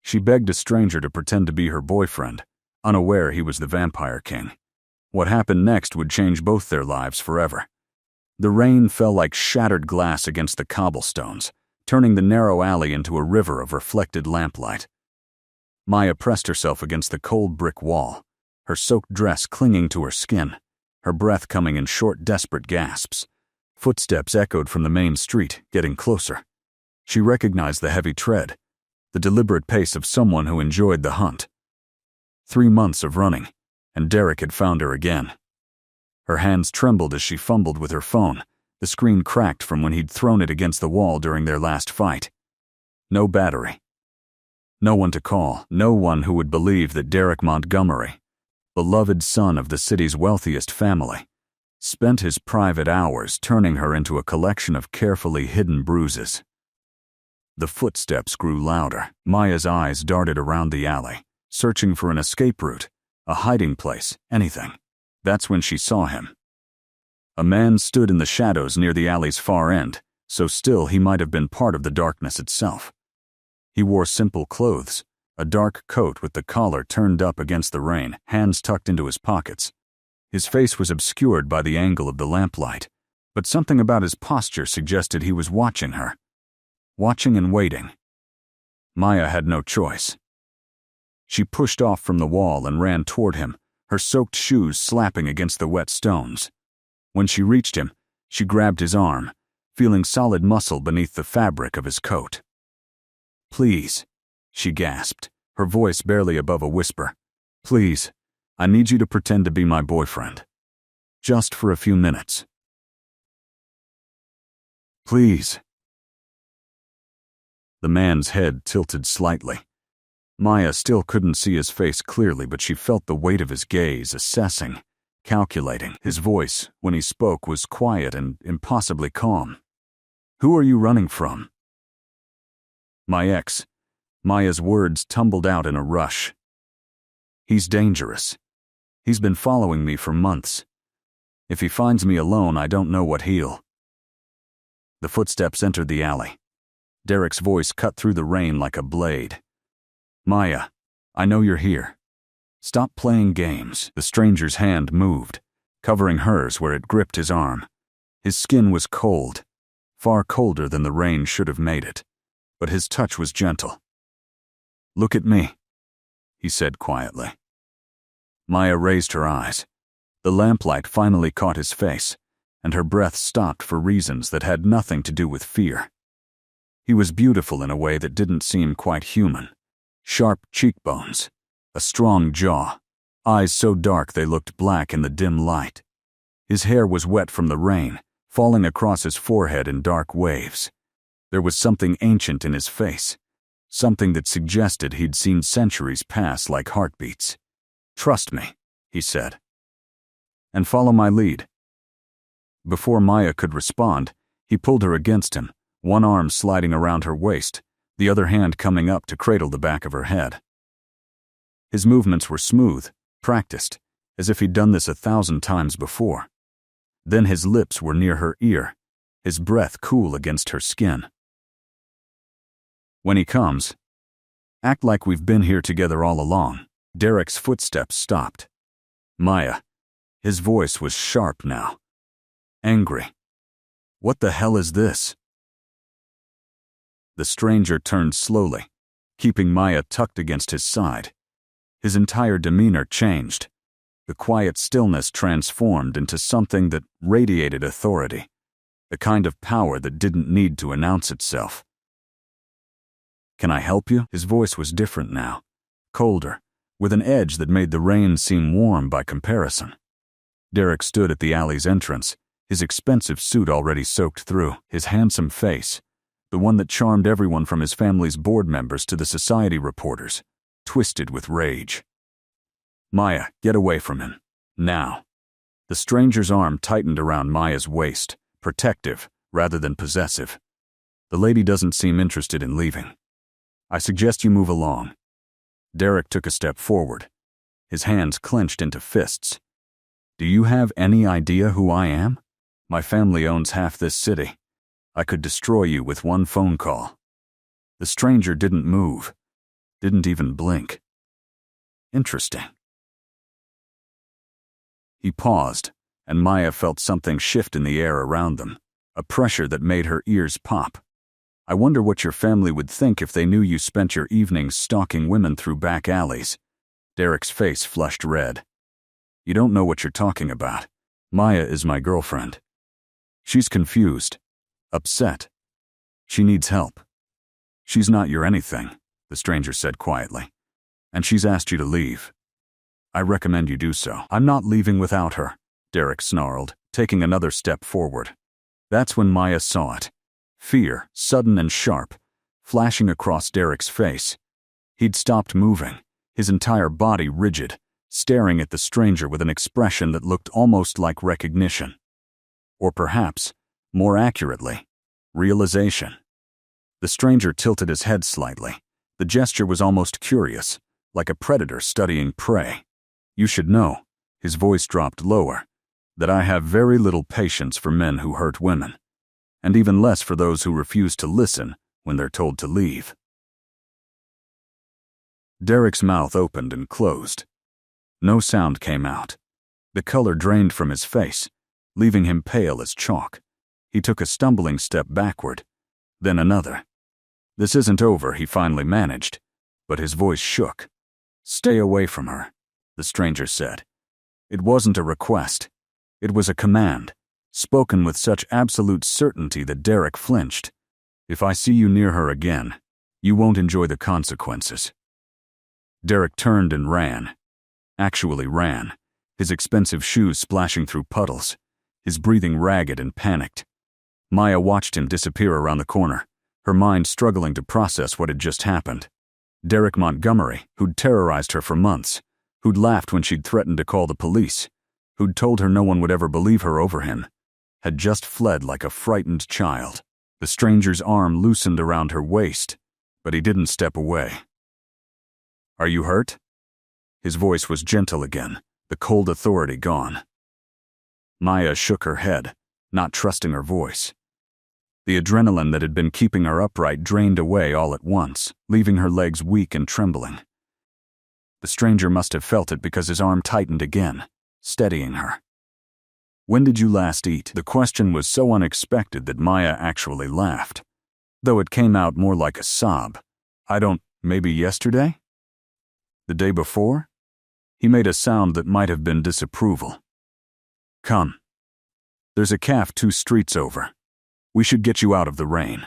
She begged a stranger to pretend to be her boyfriend, unaware he was the Vampire King. What happened next would change both their lives forever. The rain fell like shattered glass against the cobblestones, turning the narrow alley into a river of reflected lamplight. Maya pressed herself against the cold brick wall, her soaked dress clinging to her skin, her breath coming in short, desperate gasps. Footsteps echoed from the main street, getting closer. She recognized the heavy tread, the deliberate pace of someone who enjoyed the hunt. 3 months of running, and Derek had found her again. Her hands trembled as she fumbled with her phone. The screen cracked from when he'd thrown it against the wall during their last fight. No battery. No one to call, no one who would believe that Derek Montgomery, beloved son of the city's wealthiest family, spent his private hours turning her into a collection of carefully hidden bruises. The footsteps grew louder. Maya's eyes darted around the alley, searching for an escape route, a hiding place, anything. That's when she saw him. A man stood in the shadows near the alley's far end, so still he might have been part of the darkness itself. He wore simple clothes, a dark coat with the collar turned up against the rain, hands tucked into his pockets. His face was obscured by the angle of the lamplight, but something about his posture suggested he was watching her. Watching and waiting. Maya had no choice. She pushed off from the wall and ran toward him, her soaked shoes slapping against the wet stones. When she reached him, she grabbed his arm, feeling solid muscle beneath the fabric of his coat. "Please," she gasped, her voice barely above a whisper. "Please, I need you to pretend to be my boyfriend. Just for a few minutes. Please." The man's head tilted slightly. Maya still couldn't see his face clearly, but she felt the weight of his gaze, assessing, calculating. His voice, when he spoke, was quiet and impossibly calm. "Who are you running from?" "My ex." Maya's words tumbled out in a rush. "He's dangerous. He's been following me for months. If he finds me alone, I don't know what he'll..." The footsteps entered the alley. Derek's voice cut through the rain like a blade. "Maya, I know you're here. Stop playing games." The stranger's hand moved, covering hers where it gripped his arm. His skin was cold, far colder than the rain should have made it, but his touch was gentle. "Look at me," he said quietly. Maya raised her eyes. The lamplight finally caught his face, and her breath stopped for reasons that had nothing to do with fear. He was beautiful in a way that didn't seem quite human. Sharp cheekbones, a strong jaw, eyes so dark they looked black in the dim light. His hair was wet from the rain, falling across his forehead in dark waves. There was something ancient in his face, something that suggested he'd seen centuries pass like heartbeats. "Trust me," he said, "and follow my lead." Before Maya could respond, he pulled her against him, one arm sliding around her waist, the other hand coming up to cradle the back of her head. His movements were smooth, practiced, as if he'd done this 1,000 times before. Then his lips were near her ear, his breath cool against her skin. "When he comes, act like we've been here together all along." Derek's footsteps stopped. "Maya," his voice was sharp now, angry. "What the hell is this?" The stranger turned slowly, keeping Maya tucked against his side. His entire demeanor changed. The quiet stillness transformed into something that radiated authority, the kind of power that didn't need to announce itself. "Can I help you?" His voice was different now, colder, with an edge that made the rain seem warm by comparison. Derek stood at the alley's entrance, his expensive suit already soaked through, his handsome face, the one that charmed everyone from his family's board members to the society reporters, twisted with rage. "Maya, get away from him. Now." The stranger's arm tightened around Maya's waist, protective rather than possessive. "The lady doesn't seem interested in leaving. I suggest you move along." Derek took a step forward, his hands clenched into fists. "Do you have any idea who I am? My family owns half this city. I could destroy you with one phone call." The stranger didn't move. Didn't even blink. Interesting. He paused, and Maya felt something shift in the air around them, a pressure that made her ears pop. I wonder what your family would think if they knew you spent your evenings stalking women through back alleys. Derek's face flushed red. You don't know what you're talking about. Maya is my girlfriend. She's confused, upset. She needs help. She's not your anything, the stranger said quietly. And she's asked you to leave. I recommend you do so. I'm not leaving without her, Derek snarled, taking another step forward. That's when Maya saw it. Fear, sudden and sharp, flashing across Derek's face. He'd stopped moving, his entire body rigid, staring at the stranger with an expression that looked almost like recognition. Or perhaps, more accurately, realization. The stranger tilted his head slightly. The gesture was almost curious, like a predator studying prey. You should know, his voice dropped lower, that I have very little patience for men who hurt women, and even less for those who refuse to listen when they're told to leave. Derek's mouth opened and closed. No sound came out. The color drained from his face, leaving him pale as chalk. He took a stumbling step backward, then another. This isn't over, he finally managed, but his voice shook. Stay away from her, the stranger said. It wasn't a request. It was a command, spoken with such absolute certainty that Derek flinched. If I see you near her again, you won't enjoy the consequences. Derek turned and ran. Actually ran, his expensive shoes splashing through puddles, his breathing ragged and panicked. Maya watched him disappear around the corner, her mind struggling to process what had just happened. Derek Montgomery, who'd terrorized her for months, who'd laughed when she'd threatened to call the police, who'd told her no one would ever believe her over him, had just fled like a frightened child. The stranger's arm loosened around her waist, but he didn't step away. Are you hurt? His voice was gentle again, the cold authority gone. Maya shook her head, not trusting her voice. The adrenaline that had been keeping her upright drained away all at once, leaving her legs weak and trembling. The stranger must have felt it because his arm tightened again, steadying her. When did you last eat? The question was so unexpected that Maya actually laughed, though it came out more like a sob. Maybe yesterday? The day before? He made a sound that might have been disapproval. Come. There's a cafe 2 streets over. We should get you out of the rain.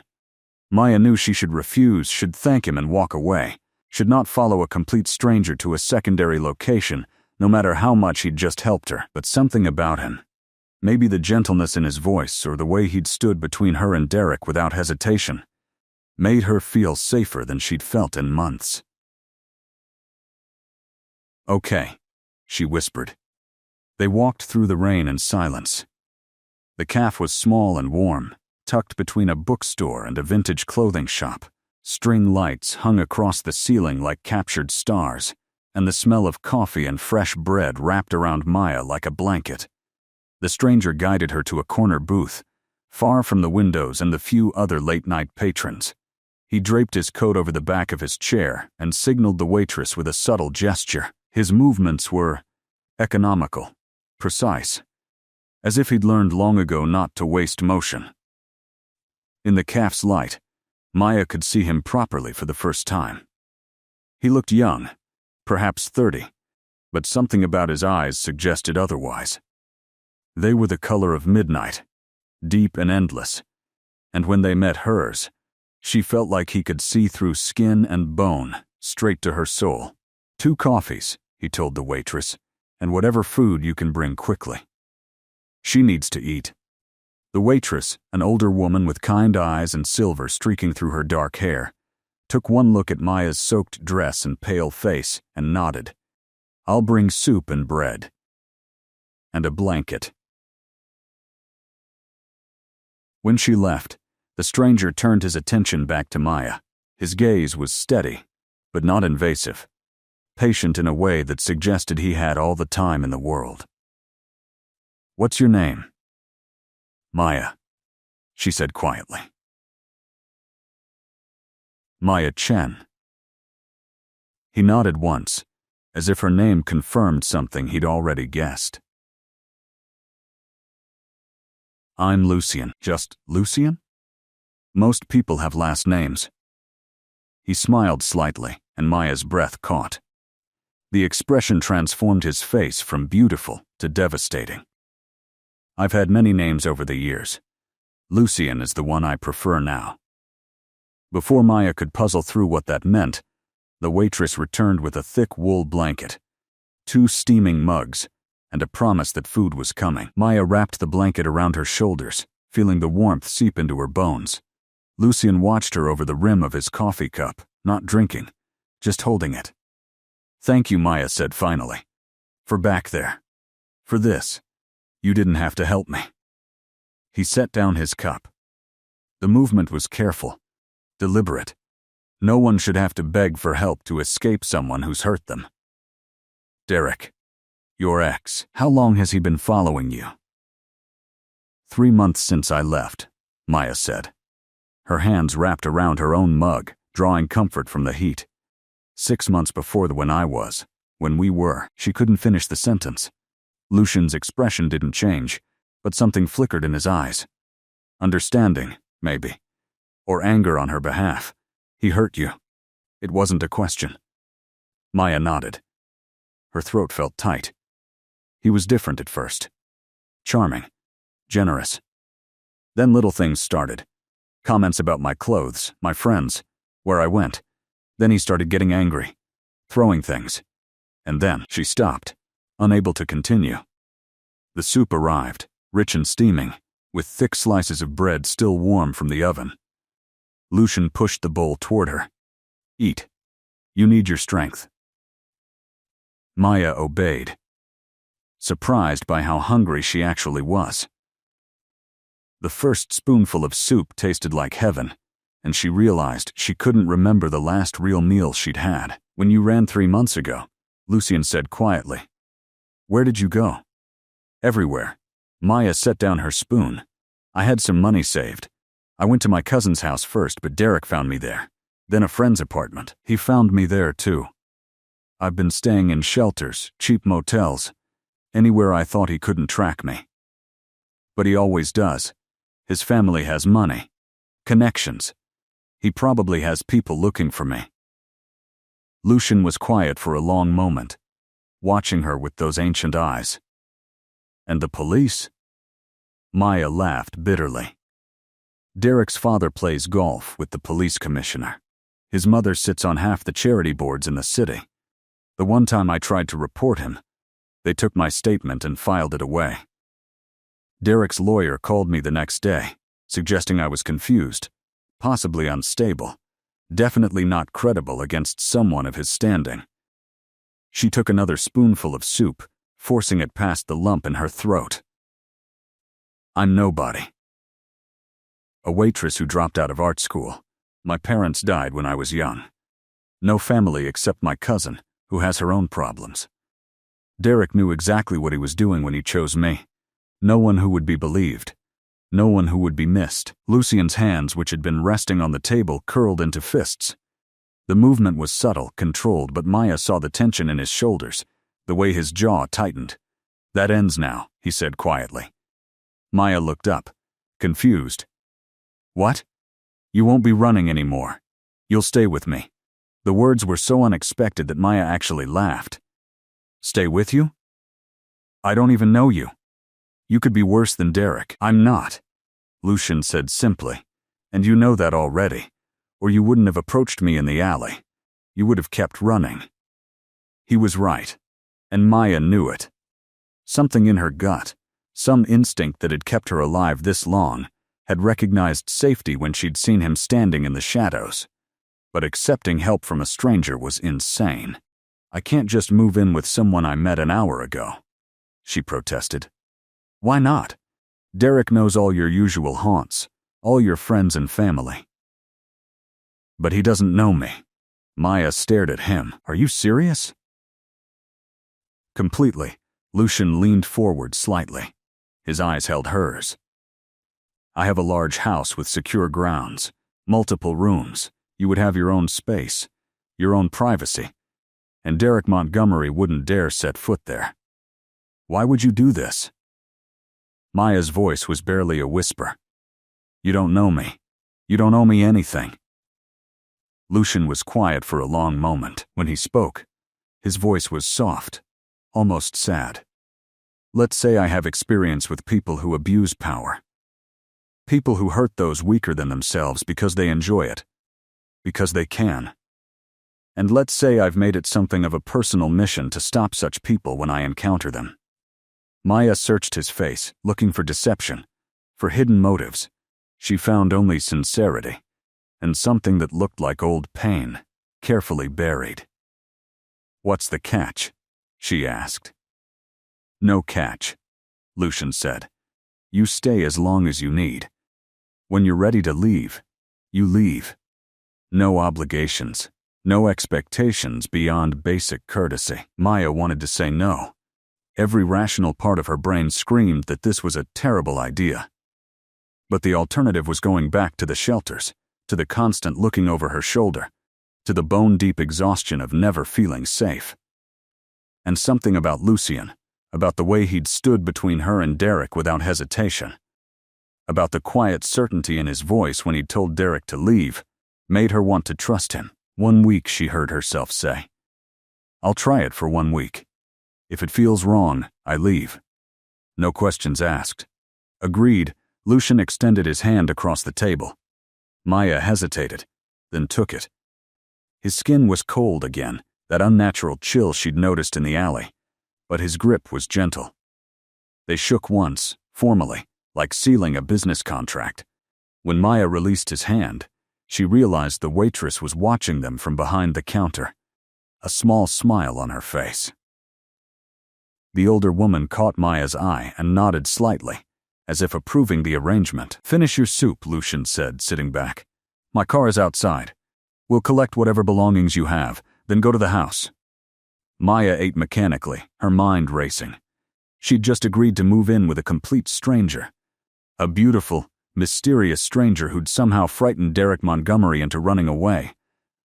Maya knew she should refuse, should thank him and walk away, should not follow a complete stranger to a secondary location, no matter how much he'd just helped her. But something about him, maybe the gentleness in his voice or the way he'd stood between her and Derek without hesitation, made her feel safer than she'd felt in months. Okay, she whispered. They walked through the rain in silence. The cafe was small and warm, tucked between a bookstore and a vintage clothing shop. String lights hung across the ceiling like captured stars, and the smell of coffee and fresh bread wrapped around Maya like a blanket. The stranger guided her to a corner booth, far from the windows and the few other late-night patrons. He draped his coat over the back of his chair and signaled the waitress with a subtle gesture. His movements were economical, precise, as if he'd learned long ago not to waste motion. In the cafe's light, Maya could see him properly for the first time. He looked young, perhaps 30, but something about his eyes suggested otherwise. They were the color of midnight, deep and endless, and when they met hers, she felt like he could see through skin and bone, straight to her soul. 2 coffees, he told the waitress, and whatever food you can bring quickly. She needs to eat. The waitress, an older woman with kind eyes and silver streaking through her dark hair, took one look at Maya's soaked dress and pale face and nodded. I'll bring soup and bread. And a blanket. When she left, the stranger turned his attention back to Maya. His gaze was steady, but not invasive, patient in a way that suggested he had all the time in the world. What's your name? Maya, she said quietly. Maya Chen. He nodded once, as if her name confirmed something he'd already guessed. I'm Lucien. Just Lucien? Most people have last names. He smiled slightly, and Maya's breath caught. The expression transformed his face from beautiful to devastating. I've had many names over the years. Lucien is the one I prefer now. Before Maya could puzzle through what that meant, the waitress returned with a thick wool blanket, 2 steaming mugs, and a promise that food was coming. Maya wrapped the blanket around her shoulders, feeling the warmth seep into her bones. Lucien watched her over the rim of his coffee cup, not drinking, just holding it. Thank you, Maya said finally. For back there. For this. You didn't have to help me. He set down his cup. The movement was careful, deliberate. No one should have to beg for help to escape someone who's hurt them. Derek, your ex, how long has he been following you? 3 months since I left, Maya said. Her hands wrapped around her own mug, drawing comfort from the heat. 6 months before when we were, she couldn't finish the sentence. Lucien's expression didn't change, but something flickered in his eyes. Understanding, maybe. Or anger on her behalf. He hurt you. It wasn't a question. Maya nodded. Her throat felt tight. He was different at first. Charming. Generous. Then little things started. Comments about my clothes, my friends, where I went. Then he started getting angry. Throwing things. And then she stopped, unable to continue. The soup arrived, rich and steaming, with thick slices of bread still warm from the oven. Lucien pushed the bowl toward her. Eat. You need your strength. Maya obeyed, surprised by how hungry she actually was. The first spoonful of soup tasted like heaven, and she realized she couldn't remember the last real meal she'd had. When you ran 3 months ago, Lucien said quietly. Where did you go? Everywhere. Maya set down her spoon. I had some money saved. I went to my cousin's house first, but Derek found me there. Then a friend's apartment. He found me there too. I've been staying in shelters, cheap motels, anywhere I thought he couldn't track me. But he always does. His family has money. Connections. He probably has people looking for me. Lucien was quiet for a long moment, watching her with those ancient eyes. And the police? Maya laughed bitterly. Derek's father plays golf with the police commissioner. His mother sits on half the charity boards in the city. The one time I tried to report him, they took my statement and filed it away. Derek's lawyer called me the next day, suggesting I was confused, possibly unstable, definitely not credible against someone of his standing. She took another spoonful of soup, forcing it past the lump in her throat. I'm nobody. A waitress who dropped out of art school. My parents died when I was young. No family except my cousin, who has her own problems. Derek knew exactly what he was doing when he chose me. No one who would be believed. No one who would be missed. Lucien's hands, which had been resting on the table, curled into fists. The movement was subtle, controlled, but Maya saw the tension in his shoulders, the way his jaw tightened. That ends now, he said quietly. Maya looked up, confused. What? You won't be running anymore. You'll stay with me. The words were so unexpected that Maya actually laughed. Stay with you? I don't even know you. You could be worse than Derek. I'm not, Lucien said simply, and you know that already, or you wouldn't have approached me in the alley. You would have kept running. He was right, and Maya knew it. Something in her gut, some instinct that had kept her alive this long, had recognized safety when she'd seen him standing in the shadows. But accepting help from a stranger was insane. I can't just move in with someone I met an hour ago, she protested. Why not? Derek knows all your usual haunts, all your friends and family. But he doesn't know me. Maya stared at him. Are you serious? Completely. Lucien leaned forward slightly. His eyes held hers. I have a large house with secure grounds, multiple rooms. You would have your own space, your own privacy. and Derek Montgomery wouldn't dare set foot there. Why would you do this? Maya's voice was barely a whisper. You don't know me. You don't owe me anything. Lucian was quiet for a long moment. When he spoke, his voice was soft, almost sad. Let's say I have experience with people who abuse power. People who hurt those weaker than themselves because they enjoy it, because they can. And let's say I've made it something of a personal mission to stop such people when I encounter them. Maya searched his face, looking for deception, for hidden motives. She found only sincerity, and something that looked like old pain, carefully buried. What's the catch? She asked. No catch, Lucian said. You stay as long as you need. When you're ready to leave, you leave. No obligations, no expectations beyond basic courtesy. Maya wanted to say no. Every rational part of her brain screamed that this was a terrible idea. But the alternative was going back to the shelters, to the constant looking over her shoulder, to the bone-deep exhaustion of never feeling safe. And something about Lucian, about the way he'd stood between her and Derek without hesitation, about the quiet certainty in his voice when he'd told Derek to leave, made her want to trust him. 1 week, she heard herself say. I'll try it for 1 week. If it feels wrong, I leave. No questions asked. Agreed, Lucian extended his hand across the table. Maya hesitated, then took it. His skin was cold again, that unnatural chill she'd noticed in the alley, but his grip was gentle. They shook once, formally, like sealing a business contract. When Maya released his hand, she realized the waitress was watching them from behind the counter, a small smile on her face. The older woman caught Maya's eye and nodded slightly, as if approving the arrangement. Finish your soup, Lucian said, sitting back. My car is outside. We'll collect whatever belongings you have, then go to the house. Maya ate mechanically, her mind racing. She'd just agreed to move in with a complete stranger. A beautiful, mysterious stranger who'd somehow frightened Derek Montgomery into running away,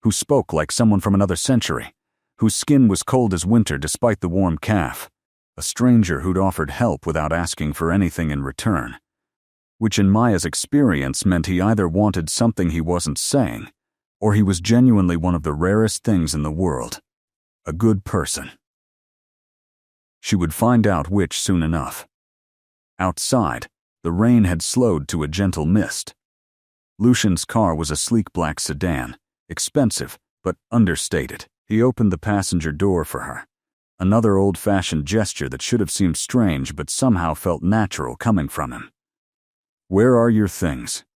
who spoke like someone from another century, whose skin was cold as winter despite the warm calf. A stranger who'd offered help without asking for anything in return, which in Maya's experience meant he either wanted something he wasn't saying, or he was genuinely one of the rarest things in the world, a good person. She would find out which soon enough. Outside, the rain had slowed to a gentle mist. Lucian's car was a sleek black sedan, expensive but understated. He opened the passenger door for her. Another old-fashioned gesture that should have seemed strange but somehow felt natural coming from him. Where are your things?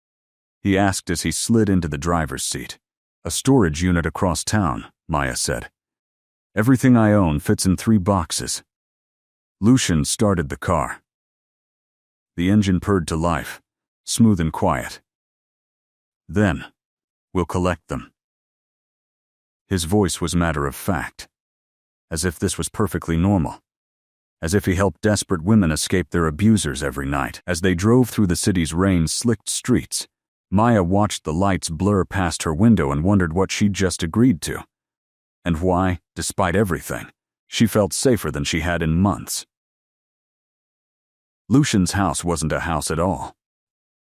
He asked as he slid into the driver's seat. A storage unit across town, Maya said. Everything I own fits in 3 boxes. Lucian started the car. The engine purred to life, smooth and quiet. Then, we'll collect them. His voice was matter of fact. As if this was perfectly normal. As if he helped desperate women escape their abusers every night. As they drove through the city's rain-slicked streets, Maya watched the lights blur past her window and wondered what she'd just agreed to. And why, despite everything, she felt safer than she had in months. Lucian's house wasn't a house at all.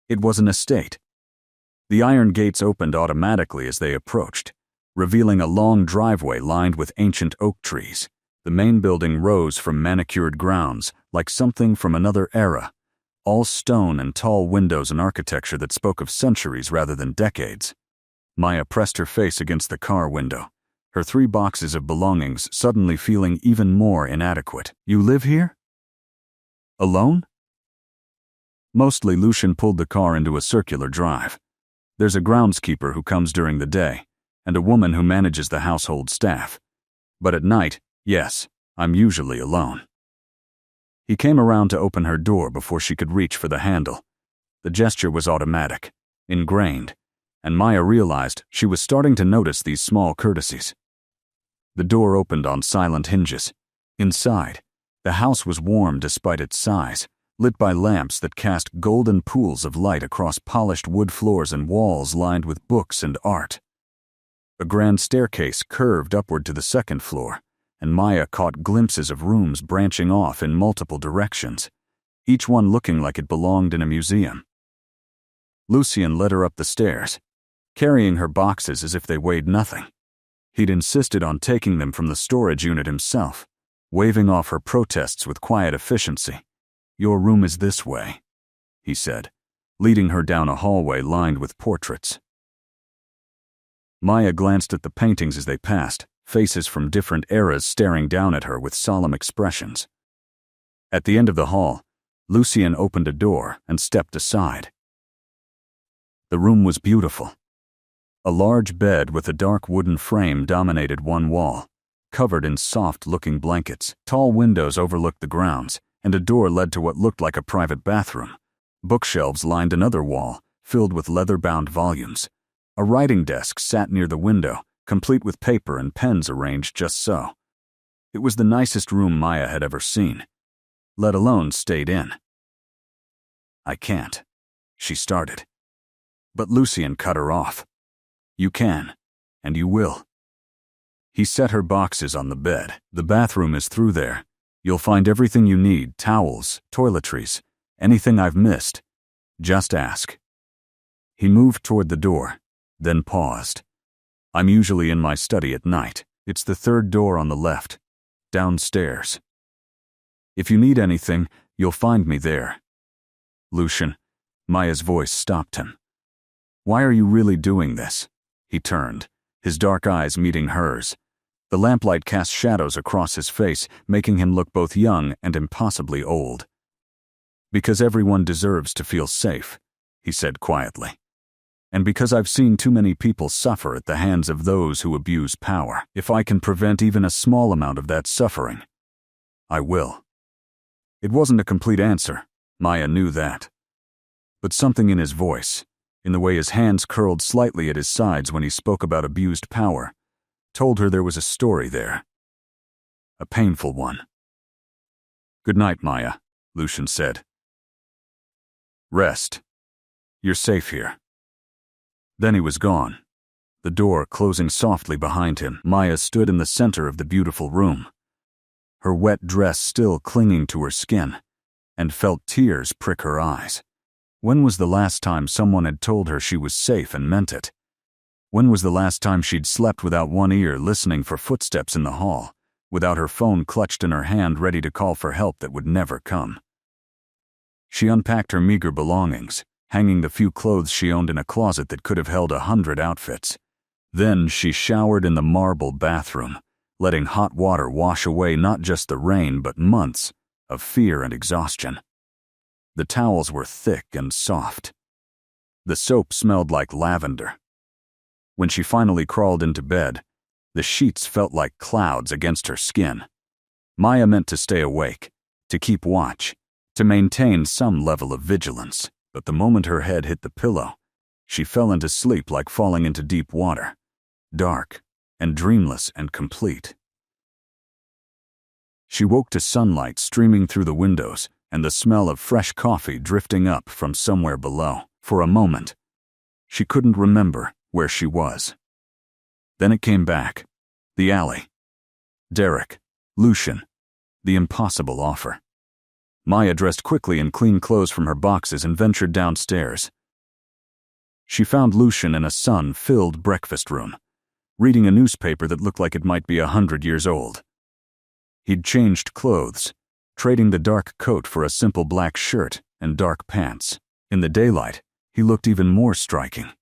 It was an estate. The iron gates opened automatically as they approached, revealing a long driveway lined with ancient oak trees. The main building rose from manicured grounds, like something from another era, all stone and tall windows and architecture that spoke of centuries rather than decades. Maya pressed her face against the car window, her 3 boxes of belongings suddenly feeling even more inadequate. You live here? Alone? Mostly, Lucian pulled the car into a circular drive. There's a groundskeeper who comes during the day, and a woman who manages the household staff. But at night, yes, I'm usually alone. He came around to open her door before she could reach for the handle. The gesture was automatic, ingrained, and Maya realized she was starting to notice these small courtesies. The door opened on silent hinges. Inside, the house was warm despite its size, lit by lamps that cast golden pools of light across polished wood floors and walls lined with books and art. A grand staircase curved upward to the second floor, and Maya caught glimpses of rooms branching off in multiple directions, each one looking like it belonged in a museum. Lucien led her up the stairs, carrying her boxes as if they weighed nothing. He'd insisted on taking them from the storage unit himself, waving off her protests with quiet efficiency. "Your room is this way," he said, leading her down a hallway lined with portraits. Maya glanced at the paintings as they passed, faces from different eras staring down at her with solemn expressions. At the end of the hall, Lucien opened a door and stepped aside. The room was beautiful. A large bed with a dark wooden frame dominated one wall, covered in soft-looking blankets. Tall windows overlooked the grounds, and a door led to what looked like a private bathroom. Bookshelves lined another wall, filled with leather-bound volumes. A writing desk sat near the window, complete with paper and pens arranged just so. It was the nicest room Maya had ever seen, let alone stayed in. "I can't," she started. But Lucien cut her off. "You can, and you will." He set her boxes on the bed. "The bathroom is through there. You'll find everything you need, towels, toiletries, anything I've missed. Just ask." He moved toward the door, then paused. "I'm usually in my study at night. It's the third door on the left, downstairs. If you need anything, you'll find me there." "Lucien," Maya's voice stopped him. "Why are you really doing this?" He turned, his dark eyes meeting hers. The lamplight cast shadows across his face, making him look both young and impossibly old. "Because everyone deserves to feel safe," he said quietly. "And because I've seen too many people suffer at the hands of those who abuse power. If I can prevent even a small amount of that suffering, I will." It wasn't a complete answer, Maya knew that. But something in his voice, in the way his hands curled slightly at his sides when he spoke about abused power, told her there was a story there. A painful one. "Good night, Maya," Lucien said. "Rest. You're safe here." Then he was gone, the door closing softly behind him. Maya stood in the center of the beautiful room, her wet dress still clinging to her skin, and felt tears prick her eyes. When was the last time someone had told her she was safe and meant it? When was the last time she'd slept without one ear listening for footsteps in the hall, without her phone clutched in her hand ready to call for help that would never come? She unpacked her meager belongings, hanging the few clothes she owned in a closet that could have held 100 outfits. Then she showered in the marble bathroom, letting hot water wash away not just the rain but months of fear and exhaustion. The towels were thick and soft. The soap smelled like lavender. When she finally crawled into bed, the sheets felt like clouds against her skin. Maya meant to stay awake, to keep watch, to maintain some level of vigilance, but the moment her head hit the pillow, she fell into sleep like falling into deep water, dark and dreamless and complete. She woke to sunlight streaming through the windows and the smell of fresh coffee drifting up from somewhere below. For a moment, she couldn't remember where she was. Then it came back. The alley. Derek. Lucien. The impossible offer. Maya dressed quickly in clean clothes from her boxes and ventured downstairs. She found Lucien in a sun-filled breakfast room, reading a newspaper that looked like it might be 100 years old. He'd changed clothes, trading the dark coat for a simple black shirt and dark pants. In the daylight, he looked even more striking,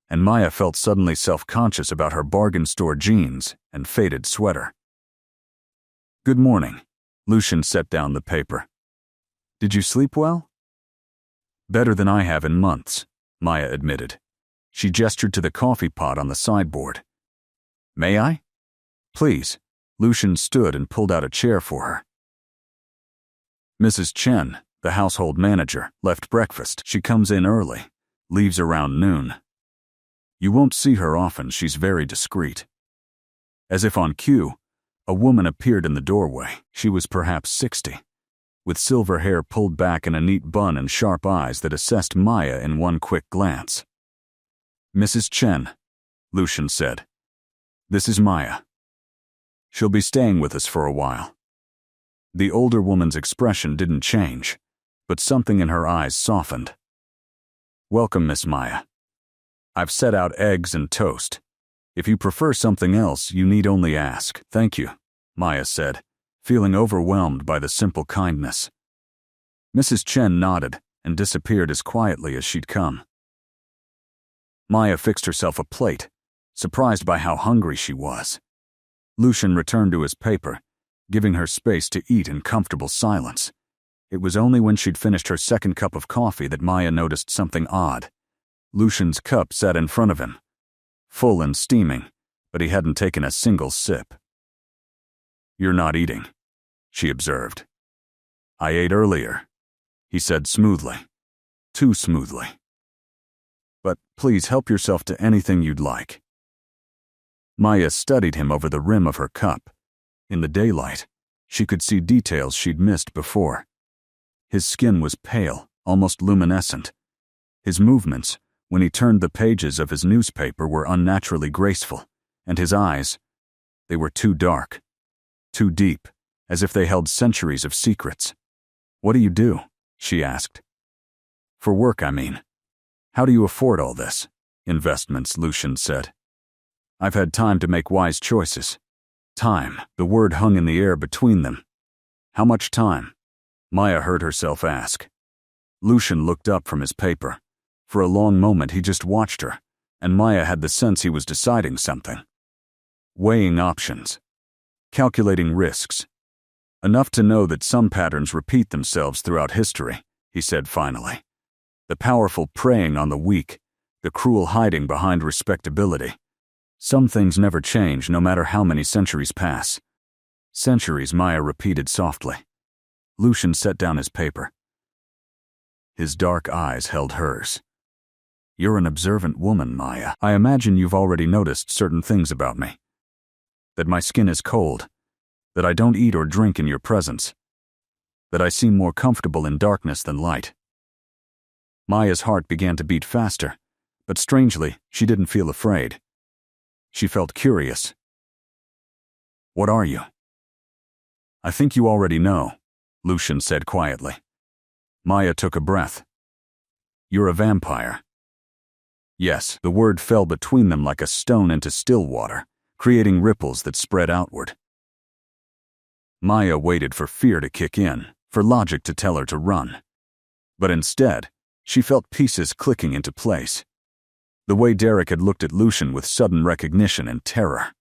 and Maya felt suddenly self-conscious about her bargain store jeans and faded sweater. "Good morning." Lucien set down the paper. "Did you sleep well?" "Better than I have in months," Maya admitted. She gestured to the coffee pot on the sideboard. "May I?" "Please." Lucien stood and pulled out a chair for her. Mrs. Chen, the household manager, left breakfast. She comes in early, leaves around noon. You won't see her often, she's very discreet. As if on cue, a woman appeared in the doorway. She was perhaps 60, with silver hair pulled back in a neat bun and sharp eyes that assessed Maya in one quick glance. "Mrs. Chen," Lucien said. This is Maya. She'll be staying with us for a while." The older woman's expression didn't change, but something in her eyes softened. "Welcome, Miss Maya. I've set out eggs and toast. If you prefer something else, you need only ask." "Thank you," Maya said, feeling overwhelmed by the simple kindness. Mrs. Chen nodded and disappeared as quietly as she'd come. Maya fixed herself a plate, surprised by how hungry she was. Lucian returned to his paper, giving her space to eat in comfortable silence. It was only when she'd finished her second cup of coffee that Maya noticed something odd. Lucian's cup sat in front of him, full and steaming, but he hadn't taken a single sip. "You're not eating," she observed. "I ate earlier," he said smoothly. Too smoothly. "But please help yourself to anything you'd like." Maya studied him over the rim of her cup. In the daylight, she could see details she'd missed before. His skin was pale, almost luminescent. His movements, when he turned the pages of his newspaper, were unnaturally graceful, and his eyes, they were too dark, too deep, as if they held centuries of secrets. "What do you do?" she asked. "For work, I mean. How do you afford all this?" "Investments," Lucian said. "I've had time to make wise choices." Time, the word hung in the air between them. "How much time?" Maya heard herself ask. Lucian looked up from his paper. For a long moment he just watched her, and Maya had the sense he was deciding something. Weighing options. Calculating risks. "Enough to know that some patterns repeat themselves throughout history," he said finally. "The powerful preying on the weak, the cruel hiding behind respectability. Some things never change no matter how many centuries pass." "Centuries," Maya repeated softly. Lucian set down his paper. His dark eyes held hers. "You're an observant woman, Maya. I imagine you've already noticed certain things about me. That my skin is cold, that I don't eat or drink in your presence, that I seem more comfortable in darkness than light." Maya's heart began to beat faster, but strangely, she didn't feel afraid. She felt curious. "What are you?" "I think you already know," Lucian said quietly. Maya took a breath. "You're a vampire." Yes, the word fell between them like a stone into still water, creating ripples that spread outward. Maya waited for fear to kick in, for logic to tell her to run. But instead, she felt pieces clicking into place. The way Derek had looked at Lucian with sudden recognition and terror.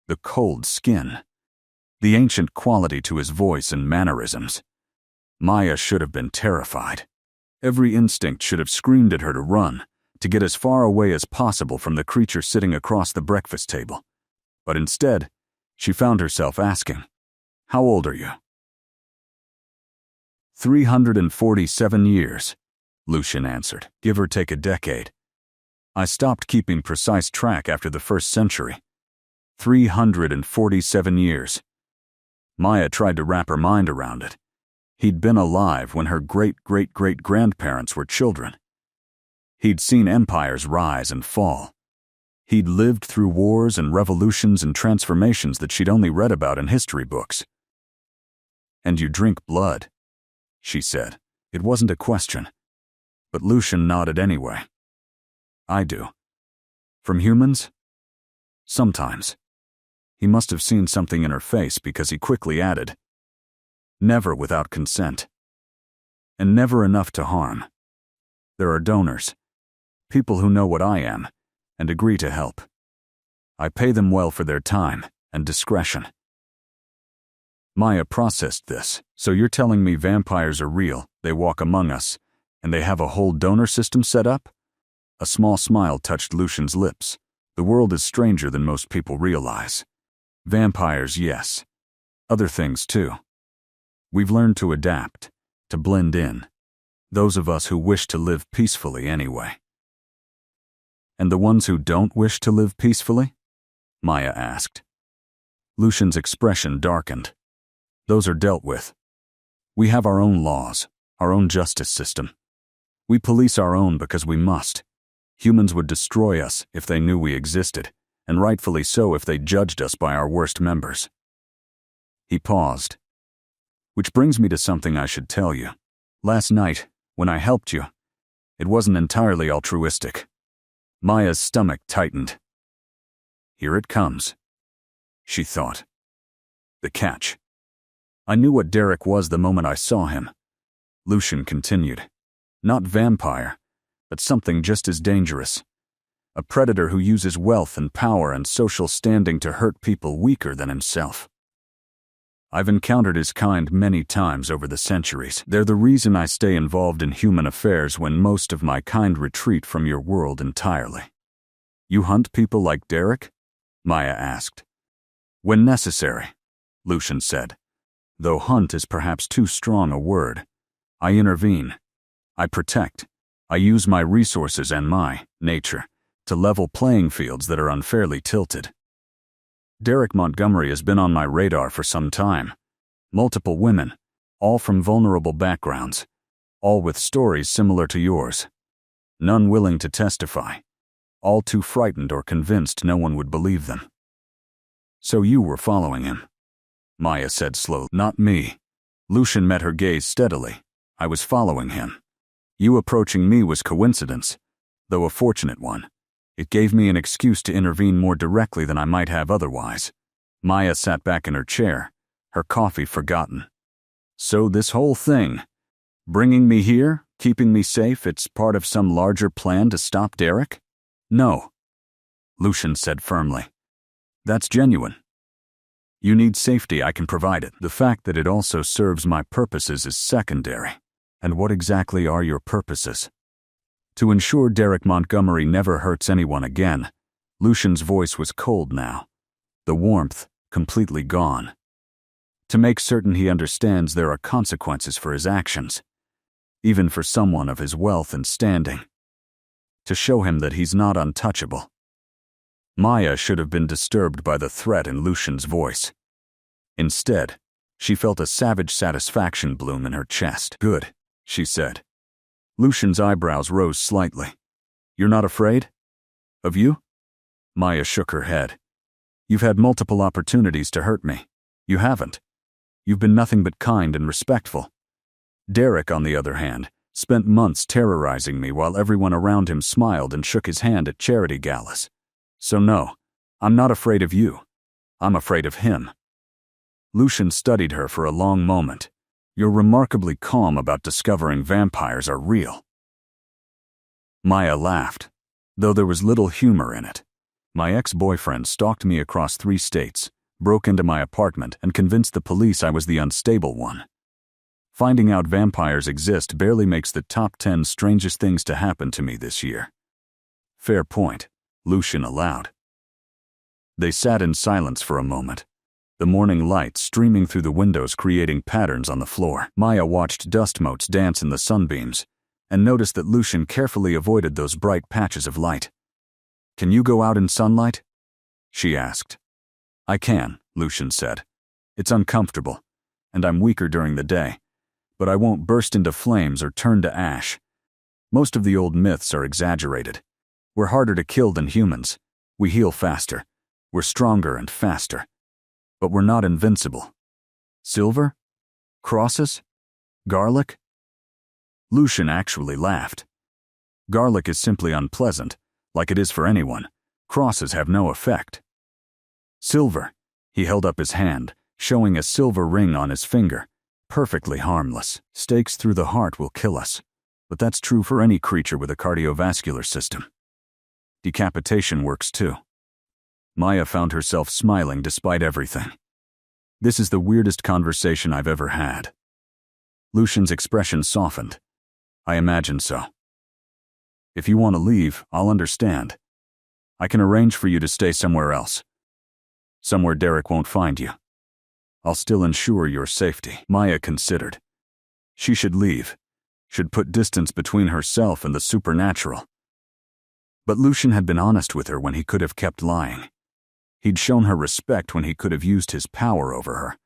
The cold skin. The ancient quality to his voice and mannerisms. Maya should have been terrified. Every instinct should have screamed at her to run, to get as far away as possible from the creature sitting across the breakfast table. But instead, she found herself asking, "How old are you?" 347 years, Lucian answered, "give or take a decade. I stopped keeping precise track after the first century. 347 years. Maya tried to wrap her mind around it. He'd been alive when her great-great-great-grandparents were children. He'd seen empires rise and fall. He'd lived through wars and revolutions and transformations that she'd only read about in history books. "And you drink blood," she said. It wasn't a question. But Lucian nodded anyway. "I do." "From humans?" "Sometimes." He must have seen something in her face because he quickly added, "Never without consent. And never enough to harm. There are donors. People who know what I am and agree to help. I pay them well for their time and discretion." Maya processed this. "So you're telling me vampires are real, they walk among us, and they have a whole donor system set up?" A small smile touched Lucian's lips. "The world is stranger than most people realize. Vampires, yes. Other things, too. We've learned to adapt, to blend in. Those of us who wish to live peacefully anyway." "And the ones who don't wish to live peacefully?" Maya asked. Lucian's expression darkened. "Those are dealt with. We have our own laws, our own justice system. We police our own because we must. Humans would destroy us if they knew we existed, and rightfully so if they judged us by our worst members. He paused. Which brings me to something I should tell you. Last night, when I helped you, it wasn't entirely altruistic. Maya's stomach tightened. Here it comes, she thought. The catch. I knew what Derek was the moment I saw him. Lucian continued. Not vampire, but something just as dangerous. A predator who uses wealth and power and social standing to hurt people weaker than himself. I've encountered his kind many times over the centuries. They're the reason I stay involved in human affairs when most of my kind retreat from your world entirely. You hunt people like Derek? Maya asked. When necessary, Lucian said. Though hunt is perhaps too strong a word. I intervene. I protect. I use my resources and my nature to level playing fields that are unfairly tilted. Derek Montgomery has been on my radar for some time. Multiple women, all from vulnerable backgrounds, all with stories similar to yours. None willing to testify, all too frightened or convinced no one would believe them. So you were following him, Maya said slowly. Not me. Lucian met her gaze steadily. I was following him. You approaching me was coincidence, though a fortunate one. It gave me an excuse to intervene more directly than I might have otherwise. Maya sat back in her chair, her coffee forgotten. So this whole thing, bringing me here, keeping me safe, it's part of some larger plan to stop Derek? No, Lucian said firmly. That's genuine. You need safety, I can provide it. The fact that it also serves my purposes is secondary. And what exactly are your purposes? To ensure Derek Montgomery never hurts anyone again. Lucian's voice was cold now, the warmth completely gone. To make certain he understands there are consequences for his actions, even for someone of his wealth and standing. To show him that he's not untouchable. Maya should have been disturbed by the threat in Lucian's voice. Instead, she felt a savage satisfaction bloom in her chest. Good, she said. Lucian's eyebrows rose slightly. You're not afraid? Of you? Maya shook her head. You've had multiple opportunities to hurt me. You haven't. You've been nothing but kind and respectful. Derek, on the other hand, spent months terrorizing me while everyone around him smiled and shook his hand at charity galas. So no, I'm not afraid of you. I'm afraid of him. Lucian studied her for a long moment. You're remarkably calm about discovering vampires are real. Maya laughed, though there was little humor in it. My ex-boyfriend stalked me across 3 states, broke into my apartment, and convinced the police I was the unstable one. Finding out vampires exist barely makes the top 10 strangest things to happen to me this year. Fair point, Lucian allowed. They sat in silence for a moment, the morning light streaming through the windows creating patterns on the floor. Maya watched dust motes dance in the sunbeams, and noticed that Lucian carefully avoided those bright patches of light. Can you go out in sunlight? She asked. I can, Lucian said. It's uncomfortable, and I'm weaker during the day, but I won't burst into flames or turn to ash. Most of the old myths are exaggerated. We're harder to kill than humans. We heal faster. We're stronger and faster. But we're not invincible. Silver? Crosses? Garlic? Lucian actually laughed. Garlic is simply unpleasant, like it is for anyone. Crosses have no effect. Silver. He held up his hand, showing a silver ring on his finger. Perfectly harmless. Stakes through the heart will kill us. But that's true for any creature with a cardiovascular system. Decapitation works too. Maya found herself smiling despite everything. This is the weirdest conversation I've ever had. Lucian's expression softened. I imagine so. If you want to leave, I'll understand. I can arrange for you to stay somewhere else. Somewhere Derek won't find you. I'll still ensure your safety. Maya considered. She should leave, should put distance between herself and the supernatural. But Lucian had been honest with her when he could have kept lying. He'd shown her respect when he could have used his power over her.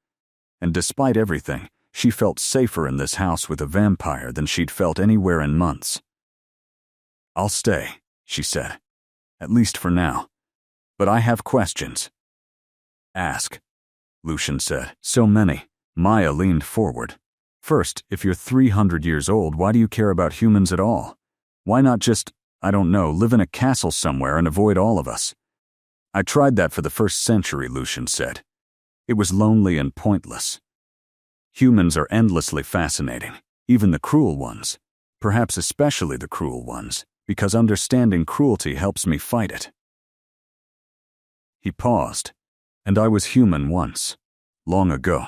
And despite everything, she felt safer in this house with a vampire than she'd felt anywhere in months. I'll stay, she said. At least for now. But I have questions. Ask, Lucian said. So many. Maya leaned forward. First, if you're 300 years old, why do you care about humans at all? Why not just, I don't know, live in a castle somewhere and avoid all of us? I tried that for the first century, Lucian said. It was lonely and pointless. Humans are endlessly fascinating, even the cruel ones, perhaps especially the cruel ones, because understanding cruelty helps me fight it. He paused, and I was human once, long ago.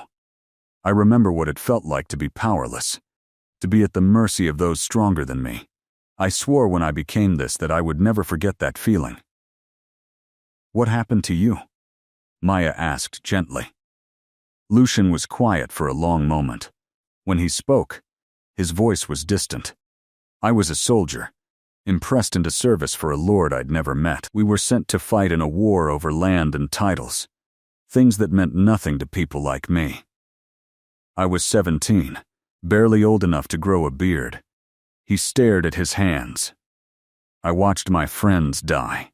I remember what it felt like to be powerless, to be at the mercy of those stronger than me. I swore when I became this that I would never forget that feeling. What happened to you? Maya asked gently. Lucian was quiet for a long moment. When he spoke, his voice was distant. I was a soldier, impressed into service for a lord I'd never met. We were sent to fight in a war over land and titles, things that meant nothing to people like me. I was 17, barely old enough to grow a beard. He stared at his hands. I watched my friends die.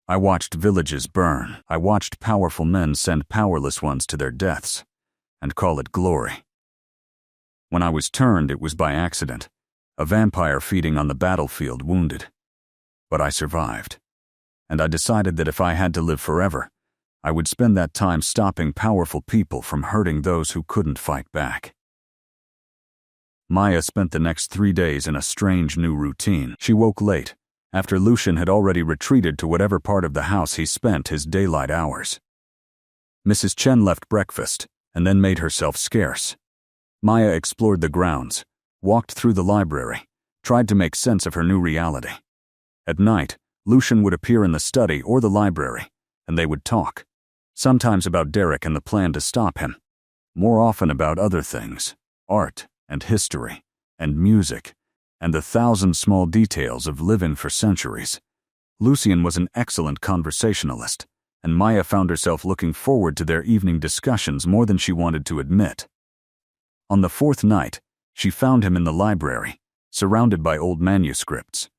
I watched villages burn. I watched powerful men send powerless ones to their deaths and call it glory. When I was turned, it was by accident, a vampire feeding on the battlefield wounded. But I survived, and I decided that if I had to live forever, I would spend that time stopping powerful people from hurting those who couldn't fight back. Maya spent the next 3 days in a strange new routine. She woke late, after Lucian had already retreated to whatever part of the house he spent his daylight hours. Mrs. Chen left breakfast, and then made herself scarce. Maya explored the grounds, walked through the library, tried to make sense of her new reality. At night, Lucian would appear in the study or the library, and they would talk, sometimes about Derek and the plan to stop him, more often about other things, art and history and music, and the 1,000 small details of living for centuries. Lucian was an excellent conversationalist, and Maya found herself looking forward to their evening discussions more than she wanted to admit. On the 4th night, she found him in the library, surrounded by old manuscripts.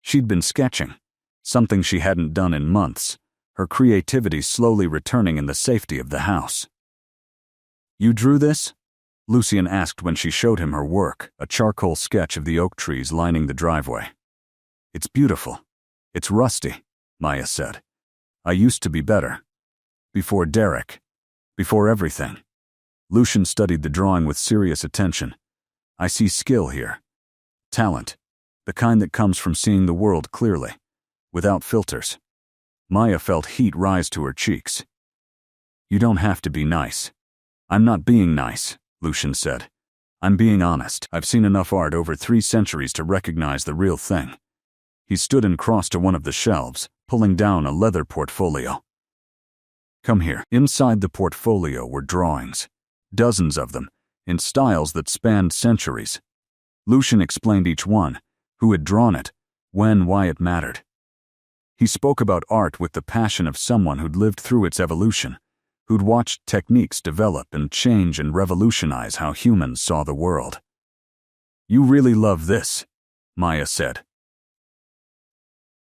She'd been sketching, something she hadn't done in months, her creativity slowly returning in the safety of the house. "You drew this?" Lucian asked when she showed him her work, a charcoal sketch of the oak trees lining the driveway. "It's beautiful. It's rusty," Maya said. "I used to be better. Before Derek. Before everything." Lucian studied the drawing with serious attention. "I see skill here. Talent. The kind that comes from seeing the world clearly, without filters." Maya felt heat rise to her cheeks. "You don't have to be nice." "I'm not being nice," Lucian said. "I'm being honest. I've seen enough art over 3 centuries to recognize the real thing." He stood and crossed to one of the shelves, pulling down a leather portfolio. "Come here." Inside the portfolio were drawings, dozens of them, in styles that spanned centuries. Lucian explained each one, who had drawn it, when, why it mattered. He spoke about art with the passion of someone who'd lived through its evolution, who'd watched techniques develop and change and revolutionize how humans saw the world. "You really love this," Maya said.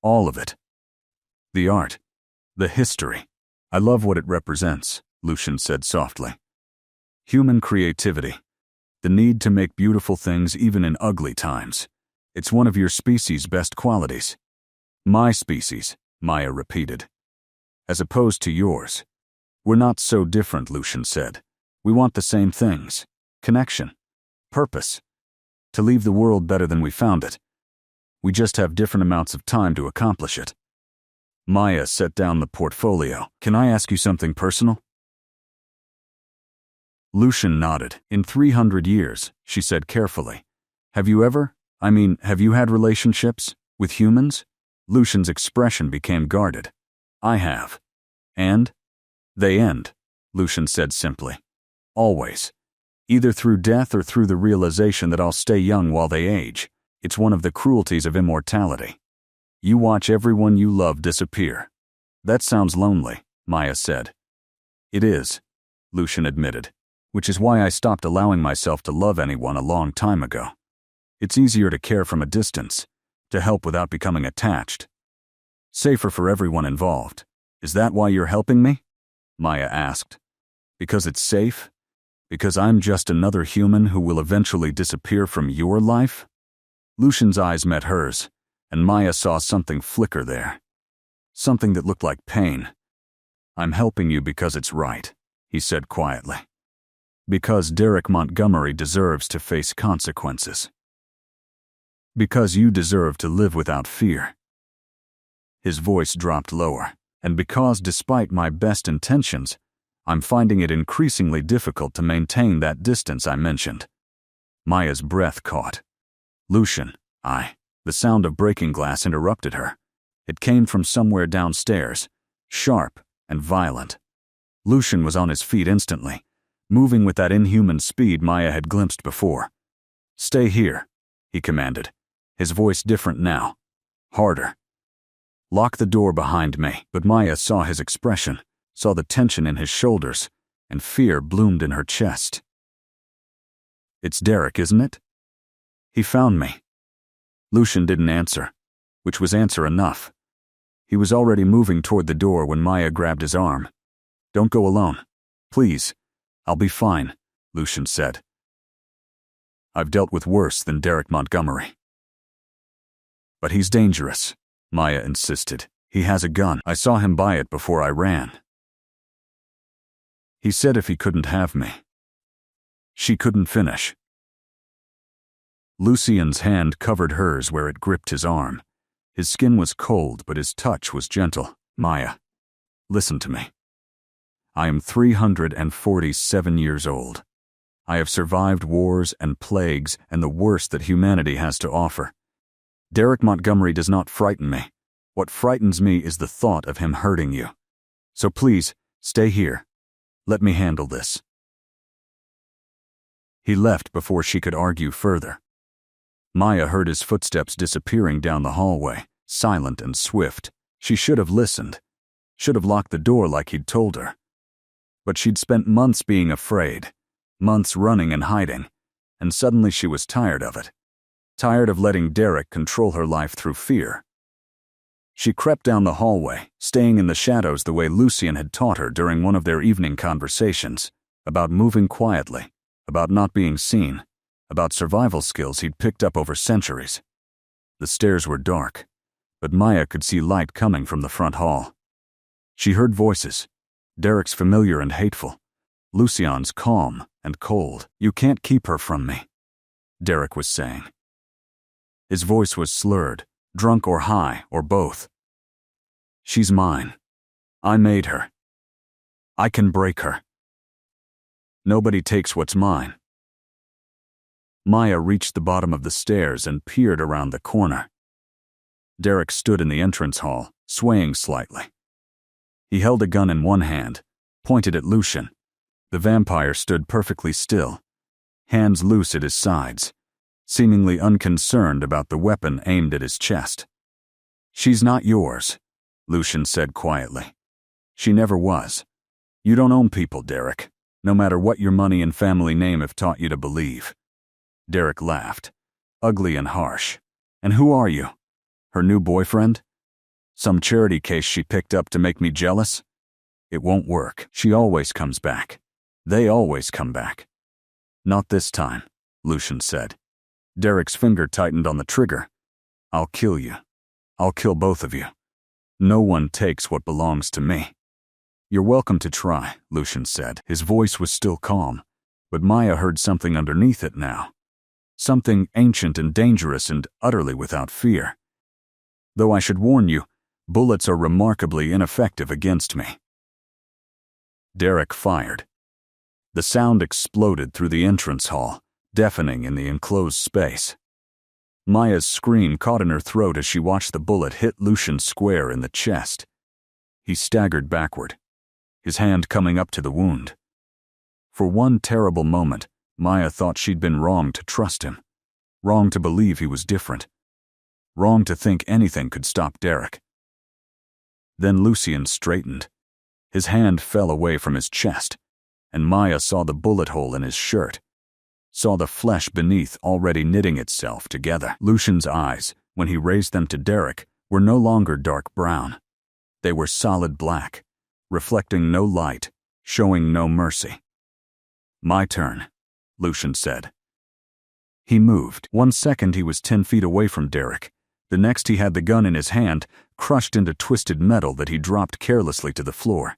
"All of it. The art, the history. I love what it represents," Lucian said softly. "Human creativity. The need to make beautiful things even in ugly times. It's one of your species' best qualities." "My species," Maya repeated. "As opposed to yours. We're not so different," Lucian said. "We want the same things. Connection. Purpose. To leave the world better than we found it. We just have different amounts of time to accomplish it." Maya set down the portfolio. "Can I ask you something personal?" Lucian nodded. "In 300 years, she said carefully. Have you had relationships with humans?" Lucian's expression became guarded. "I have." "And?" "They end," Lucian said simply. "Always. Either through death or through the realization that I'll stay young while they age. It's one of the cruelties of immortality. You watch everyone you love disappear." "That sounds lonely," Maya said. "It is," Lucian admitted, "which is why I stopped allowing myself to love anyone a long time ago. It's easier to care from a distance, to help without becoming attached. Safer for everyone involved." Is that why you're helping me? Maya asked. Because it's safe? Because I'm just another human who will eventually disappear from your life? Lucian's eyes met hers, and Maya saw something flicker there. Something that looked like pain. I'm helping you because it's right, he said quietly. Because Derek Montgomery deserves to face consequences. Because you deserve to live without fear. His voice dropped lower, and because despite my best intentions, I'm finding it increasingly difficult to maintain that distance I mentioned. Maya's breath caught. Lucian, The sound of breaking glass interrupted her. It came from somewhere downstairs, sharp and violent. Lucian was on his feet instantly, moving with that inhuman speed Maya had glimpsed before. Stay here, he commanded, his voice different now, harder. Lock the door behind me. But Maya saw his expression, saw the tension in his shoulders, and fear bloomed in her chest. It's Derek, isn't it? He found me. Lucian didn't answer, which was answer enough. He was already moving toward the door when Maya grabbed his arm. Don't go alone. Please. I'll be fine, Lucian said. I've dealt with worse than Derek Montgomery. But he's dangerous, Maya insisted. He has a gun. I saw him buy it before I ran. He said if he couldn't have me. She couldn't finish. Lucian's hand covered hers where it gripped his arm. His skin was cold, but his touch was gentle. Maya, listen to me. I am 347 years old. I have survived wars and plagues and the worst that humanity has to offer. Derek Montgomery does not frighten me. What frightens me is the thought of him hurting you. So please, stay here. Let me handle this. He left before she could argue further. Maya heard his footsteps disappearing down the hallway, silent and swift. She should have listened, should have locked the door like he'd told her. But she'd spent months being afraid, months running and hiding, and suddenly she was tired of it. Tired of letting Derek control her life through fear. She crept down the hallway, staying in the shadows the way Lucian had taught her during one of their evening conversations, about moving quietly, about not being seen, about survival skills he'd picked up over centuries. The stairs were dark, but Maya could see light coming from the front hall. She heard voices, Derek's familiar and hateful, Lucian's calm and cold. You can't keep her from me, Derek was saying. His voice was slurred, drunk or high, or both. She's mine. I made her. I can break her. Nobody takes what's mine. Maya reached the bottom of the stairs and peered around the corner. Derek stood in the entrance hall, swaying slightly. He held a gun in one hand, pointed at Lucian. The vampire stood perfectly still, hands loose at his sides, seemingly unconcerned about the weapon aimed at his chest. She's not yours, Lucian said quietly. She never was. You don't own people, Derek, no matter what your money and family name have taught you to believe. Derek laughed, ugly and harsh. And who are you? Her new boyfriend? Some charity case she picked up to make me jealous? It won't work. She always comes back. They always come back. Not this time, Lucian said. Derek's finger tightened on the trigger. I'll kill you. I'll kill both of you. No one takes what belongs to me. You're welcome to try, Lucian said. His voice was still calm, but Maya heard something underneath it now. Something ancient and dangerous and utterly without fear. Though I should warn you, bullets are remarkably ineffective against me. Derek fired. The sound exploded through the entrance hall, deafening in the enclosed space. Maya's scream caught in her throat as she watched the bullet hit Lucian square in the chest. He staggered backward, his hand coming up to the wound. For one terrible moment, Maya thought she'd been wrong to trust him, wrong to believe he was different, wrong to think anything could stop Derek. Then Lucian straightened. His hand fell away from his chest, and Maya saw the bullet hole in his shirt, saw the flesh beneath already knitting itself together. Lucian's eyes, when he raised them to Derek, were no longer dark brown. They were solid black, reflecting no light, showing no mercy. "My turn," Lucian said. He moved. 1 second he was 10 feet away from Derek. The next he had the gun in his hand, crushed into twisted metal that he dropped carelessly to the floor.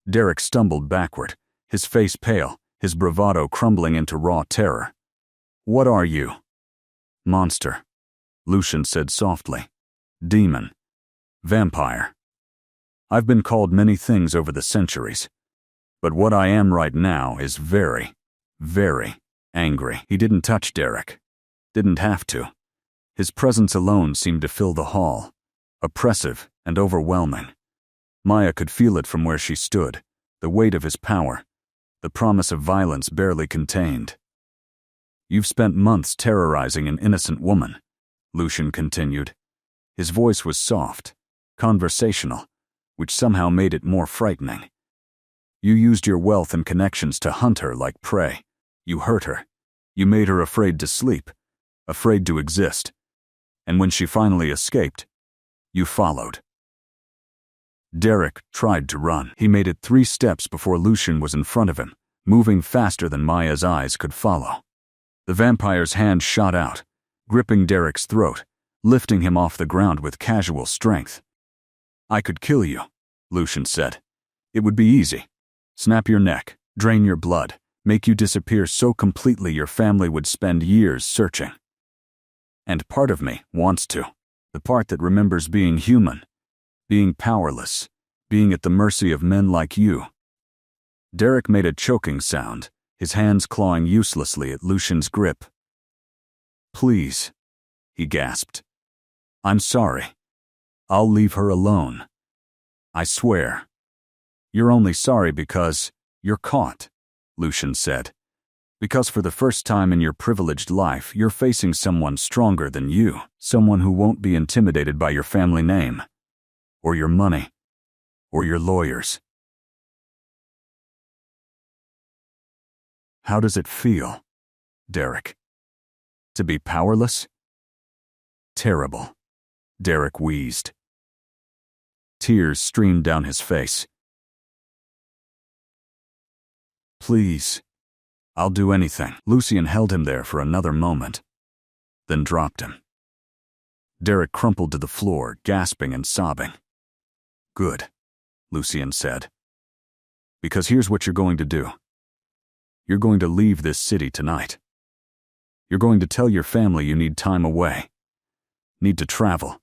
Derek stumbled backward, his face pale, his bravado crumbling into raw terror. "What are you?" "Monster," Lucian said softly. "Demon. Vampire. I've been called many things over the centuries, but what I am right now is very, very angry." He didn't touch Derek. Didn't have to. His presence alone seemed to fill the hall, oppressive and overwhelming. Maya could feel it from where she stood, the weight of his power, the promise of violence barely contained. "You've spent months terrorizing an innocent woman," Lucian continued. His voice was soft, conversational, which somehow made it more frightening. "You used your wealth and connections to hunt her like prey. You hurt her. You made her afraid to sleep, afraid to exist. And when she finally escaped, you followed." Derek tried to run. He made it 3 steps before Lucian was in front of him, moving faster than Maya's eyes could follow. The vampire's hand shot out, gripping Derek's throat, lifting him off the ground with casual strength. "I could kill you," Lucian said. "It would be easy. Snap your neck, drain your blood, make you disappear so completely your family would spend years searching. And part of me wants to. The part that remembers being human, being powerless, being at the mercy of men like you." Derek made a choking sound, his hands clawing uselessly at Lucian's grip. "Please," he gasped. "I'm sorry. I'll leave her alone. I swear." "You're only sorry because you're caught," Lucian said. "Because for the first time in your privileged life, you're facing someone stronger than you, someone who won't be intimidated by your family name, or your money, or your lawyers." "How does it feel, Derek? To be powerless?" "Terrible," Derek wheezed. Tears streamed down his face. "Please, I'll do anything." Lucian held him there for another moment, then dropped him. Derek crumpled to the floor, gasping and sobbing. "Good," Lucian said. "Because here's what you're going to do. You're going to leave this city tonight. You're going to tell your family you need time away, need to travel,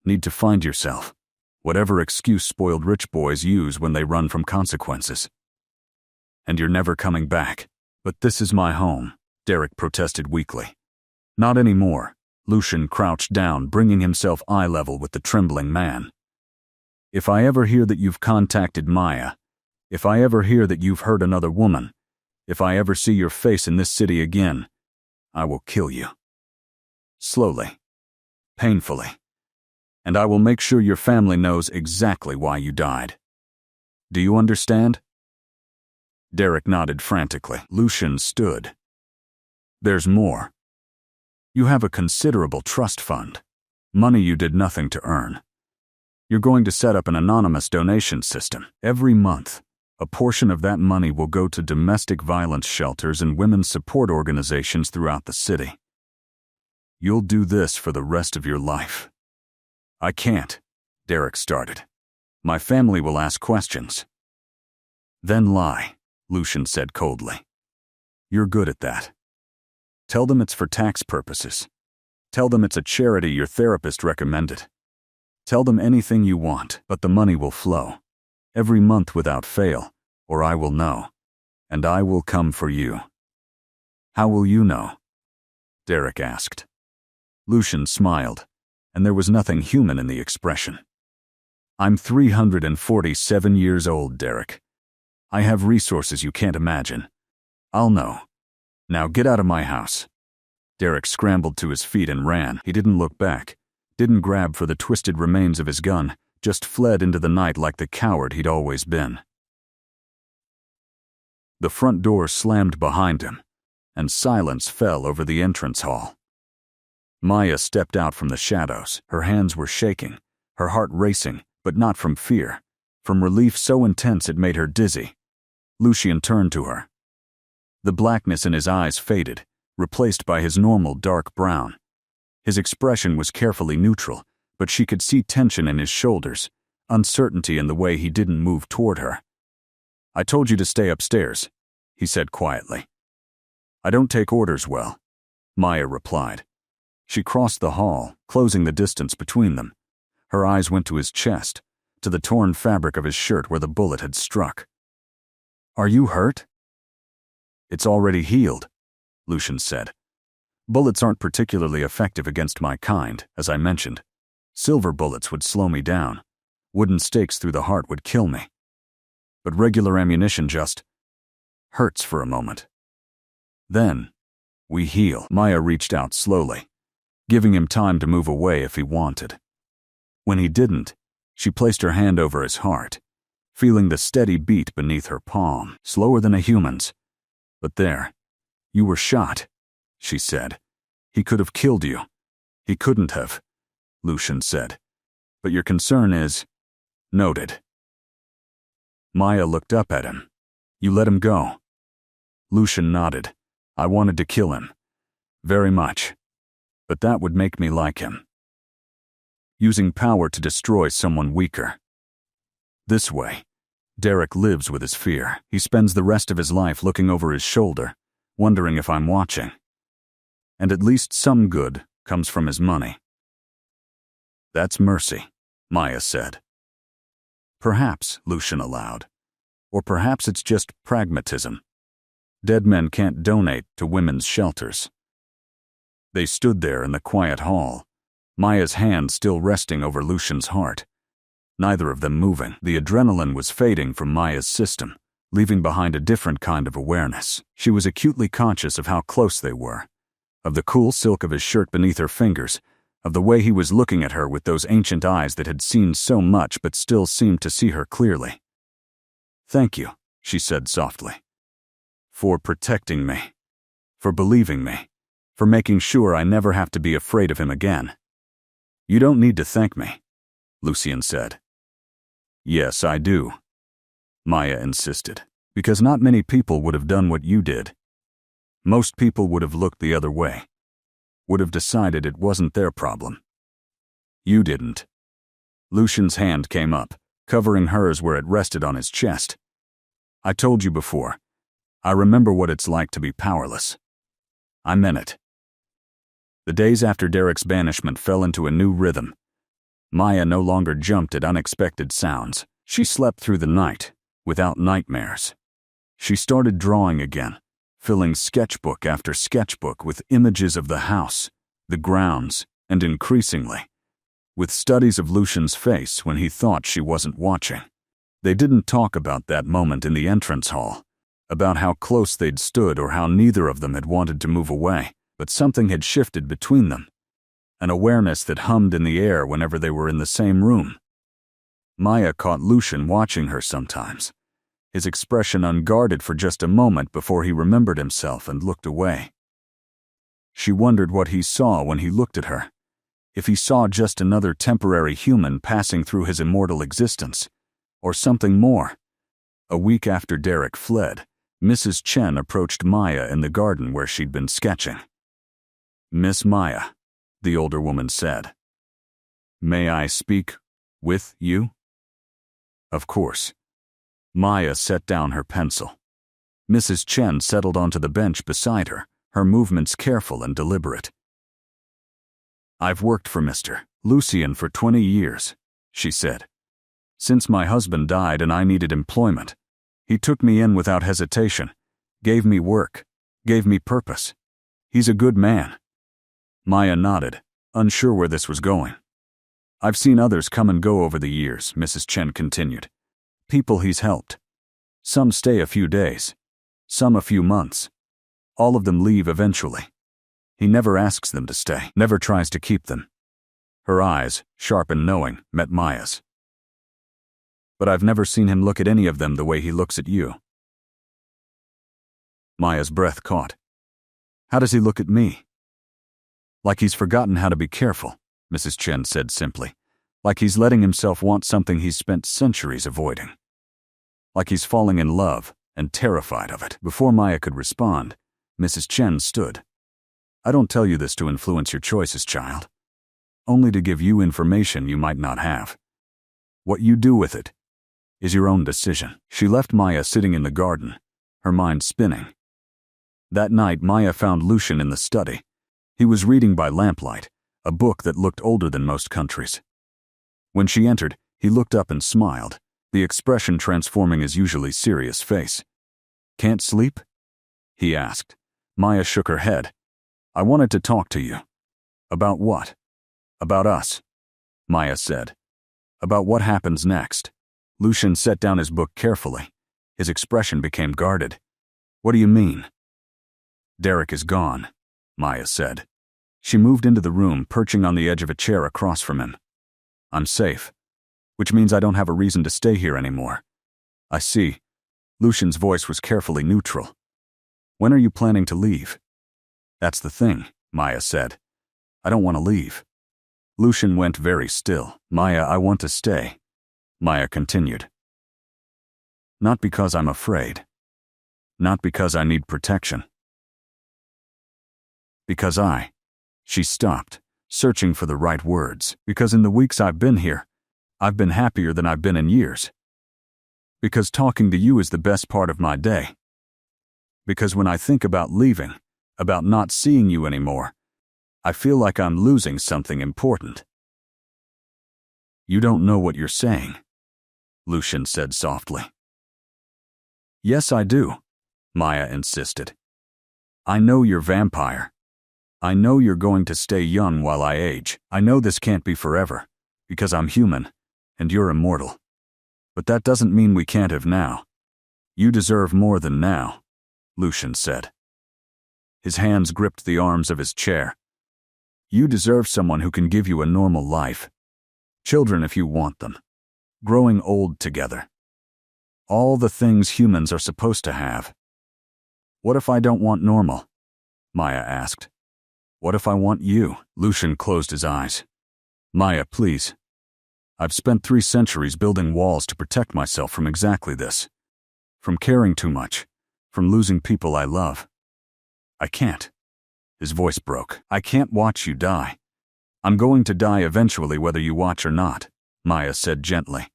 need to find yourself, whatever excuse spoiled rich boys use when they run from consequences. And you're never coming back." "But this is my home," Derek protested weakly. "Not anymore." Lucian crouched down, bringing himself eye level with the trembling man. "If I ever hear that you've contacted Maya, if I ever hear that you've hurt another woman, if I ever see your face in this city again, I will kill you. Slowly, painfully. And I will make sure your family knows exactly why you died. Do you understand?" Derek nodded frantically. Lucian stood. "There's more. You have a considerable trust fund, money you did nothing to earn. You're going to set up an anonymous donation system. Every month, a portion of that money will go to domestic violence shelters and women's support organizations throughout the city. You'll do this for the rest of your life." "I can't," Derek started. "My family will ask questions." "Then lie," Lucian said coldly. "You're good at that. Tell them it's for tax purposes. Tell them it's a charity your therapist recommended. Tell them anything you want, but the money will flow, every month without fail, or I will know, and I will come for you." "How will you know?" Derek asked. Lucian smiled, and there was nothing human in the expression. "I'm 347 years old, Derek. I have resources you can't imagine. I'll know. Now get out of my house." Derek scrambled to his feet and ran. He didn't look back, didn't grab for the twisted remains of his gun, just fled into the night like the coward he'd always been. The front door slammed behind him, and silence fell over the entrance hall. Maya stepped out from the shadows. Her hands were shaking, her heart racing, but not from fear, from relief so intense it made her dizzy. Lucian turned to her. The blackness in his eyes faded, replaced by his normal dark brown. His expression was carefully neutral, but she could see tension in his shoulders, uncertainty in the way he didn't move toward her. "I told you to stay upstairs," he said quietly. "I don't take orders well," Maya replied. She crossed the hall, closing the distance between them. Her eyes went to his chest, to the torn fabric of his shirt where the bullet had struck. "Are you hurt?" "It's already healed," Lucian said. "Bullets aren't particularly effective against my kind, as I mentioned. Silver bullets would slow me down. Wooden stakes through the heart would kill me. But regular ammunition just hurts for a moment. Then, we heal." Maya reached out slowly, giving him time to move away if he wanted. When he didn't, she placed her hand over his heart, feeling the steady beat beneath her palm, slower than a human's. "But there, you were shot," she said. "He could have killed you." "He couldn't have," Lucian said. "But your concern is noted." Maya looked up at him. "You let him go?" Lucian nodded. "I wanted to kill him. Very much. But that would make me like him. Using power to destroy someone weaker. This way, Derek lives with his fear. He spends the rest of his life looking over his shoulder, wondering if I'm watching. And at least some good comes from his money." "That's mercy," Maya said. "Perhaps," Lucian allowed. "Or perhaps it's just pragmatism. Dead men can't donate to women's shelters." They stood there in the quiet hall, Maya's hand still resting over Lucian's heart. Neither of them moving. The adrenaline was fading from Maya's system, leaving behind a different kind of awareness. She was acutely conscious of how close they were, of the cool silk of his shirt beneath her fingers, of the way he was looking at her with those ancient eyes that had seen so much but still seemed to see her clearly. "Thank you," she said softly. "For protecting me. For believing me. For making sure I never have to be afraid of him again." "You don't need to thank me," Lucian said. "Yes, I do," Maya insisted, "because not many people would have done what you did. Most people would have looked the other way, would have decided it wasn't their problem. You didn't." Lucian's hand came up, covering hers where it rested on his chest. "I told you before, I remember what it's like to be powerless. I meant it." The days after Derek's banishment fell into a new rhythm. Maya no longer jumped at unexpected sounds. She slept through the night, without nightmares. She started drawing again, filling sketchbook after sketchbook with images of the house, the grounds, and increasingly, with studies of Lucian's face when he thought she wasn't watching. They didn't talk about that moment in the entrance hall, about how close they'd stood or how neither of them had wanted to move away, but something had shifted between them, an awareness that hummed in the air whenever they were in the same room. Maya caught Lucian watching her sometimes, his expression unguarded for just a moment before he remembered himself and looked away. She wondered what he saw when he looked at her, if he saw just another temporary human passing through his immortal existence, or something more. A week after Derek fled, Mrs. Chen approached Maya in the garden where she'd been sketching. "Miss Maya," the older woman said, "may I speak with you?" Of course. Maya set down her pencil. Mrs. Chen settled onto the bench beside her, her movements careful and deliberate. "I've worked for Mr. Lucian for 20 years, she said. "Since my husband died and I needed employment, he took me in without hesitation, gave me work, gave me purpose. He's a good man." Maya nodded, unsure where this was going. "I've seen others come and go over the years," Mrs. Chen continued. "People he's helped. Some stay a few days, some a few months. All of them leave eventually. He never asks them to stay, never tries to keep them." Her eyes, sharp and knowing, met Maya's. "But I've never seen him look at any of them the way he looks at you." Maya's breath caught. "How does he look at me?" "Like he's forgotten how to be careful," Mrs. Chen said simply. Like he's letting himself want something he's spent centuries avoiding. Like he's falling in love and terrified of it. Before Maya could respond, Mrs. Chen stood. I don't tell you this to influence your choices, child. Only to give you information you might not have. What you do with it is your own decision. She left Maya sitting in the garden, her mind spinning. That night, Maya found Lucian in the study. He was reading by lamplight, a book that looked older than most countries. When she entered, he looked up and smiled, the expression transforming his usually serious face. Can't sleep? He asked. Maya shook her head. I wanted to talk to you. About what? About us, Maya said. About what happens next. Lucian set down his book carefully. His expression became guarded. What do you mean? Derek is gone, Maya said. She moved into the room, perching on the edge of a chair across from him. I'm safe, which means I don't have a reason to stay here anymore. I see. Lucian's voice was carefully neutral. When are you planning to leave? That's the thing, Maya said. I don't want to leave. Lucian went very still. Maya, I want to stay. Maya continued. Not because I'm afraid. Not because I need protection. Because She stopped, searching for the right words. Because in the weeks I've been here, I've been happier than I've been in years. Because talking to you is the best part of my day. Because when I think about leaving, about not seeing you anymore, I feel like I'm losing something important. You don't know what you're saying, Lucian said softly. Yes, I do, Maya insisted. I know you're vampire. I know you're going to stay young while I age. I know this can't be forever, because I'm human, and you're immortal. But that doesn't mean we can't have now. You deserve more than now, Lucian said. His hands gripped the arms of his chair. You deserve someone who can give you a normal life. Children if you want them. Growing old together. All the things humans are supposed to have. What if I don't want normal? Maya asked. What if I want you? Lucian closed his eyes. Maya, please. I've spent 3 centuries building walls to protect myself from exactly this. From caring too much. From losing people I love. I can't. His voice broke. I can't watch you die. I'm going to die eventually whether you watch or not, Maya said gently.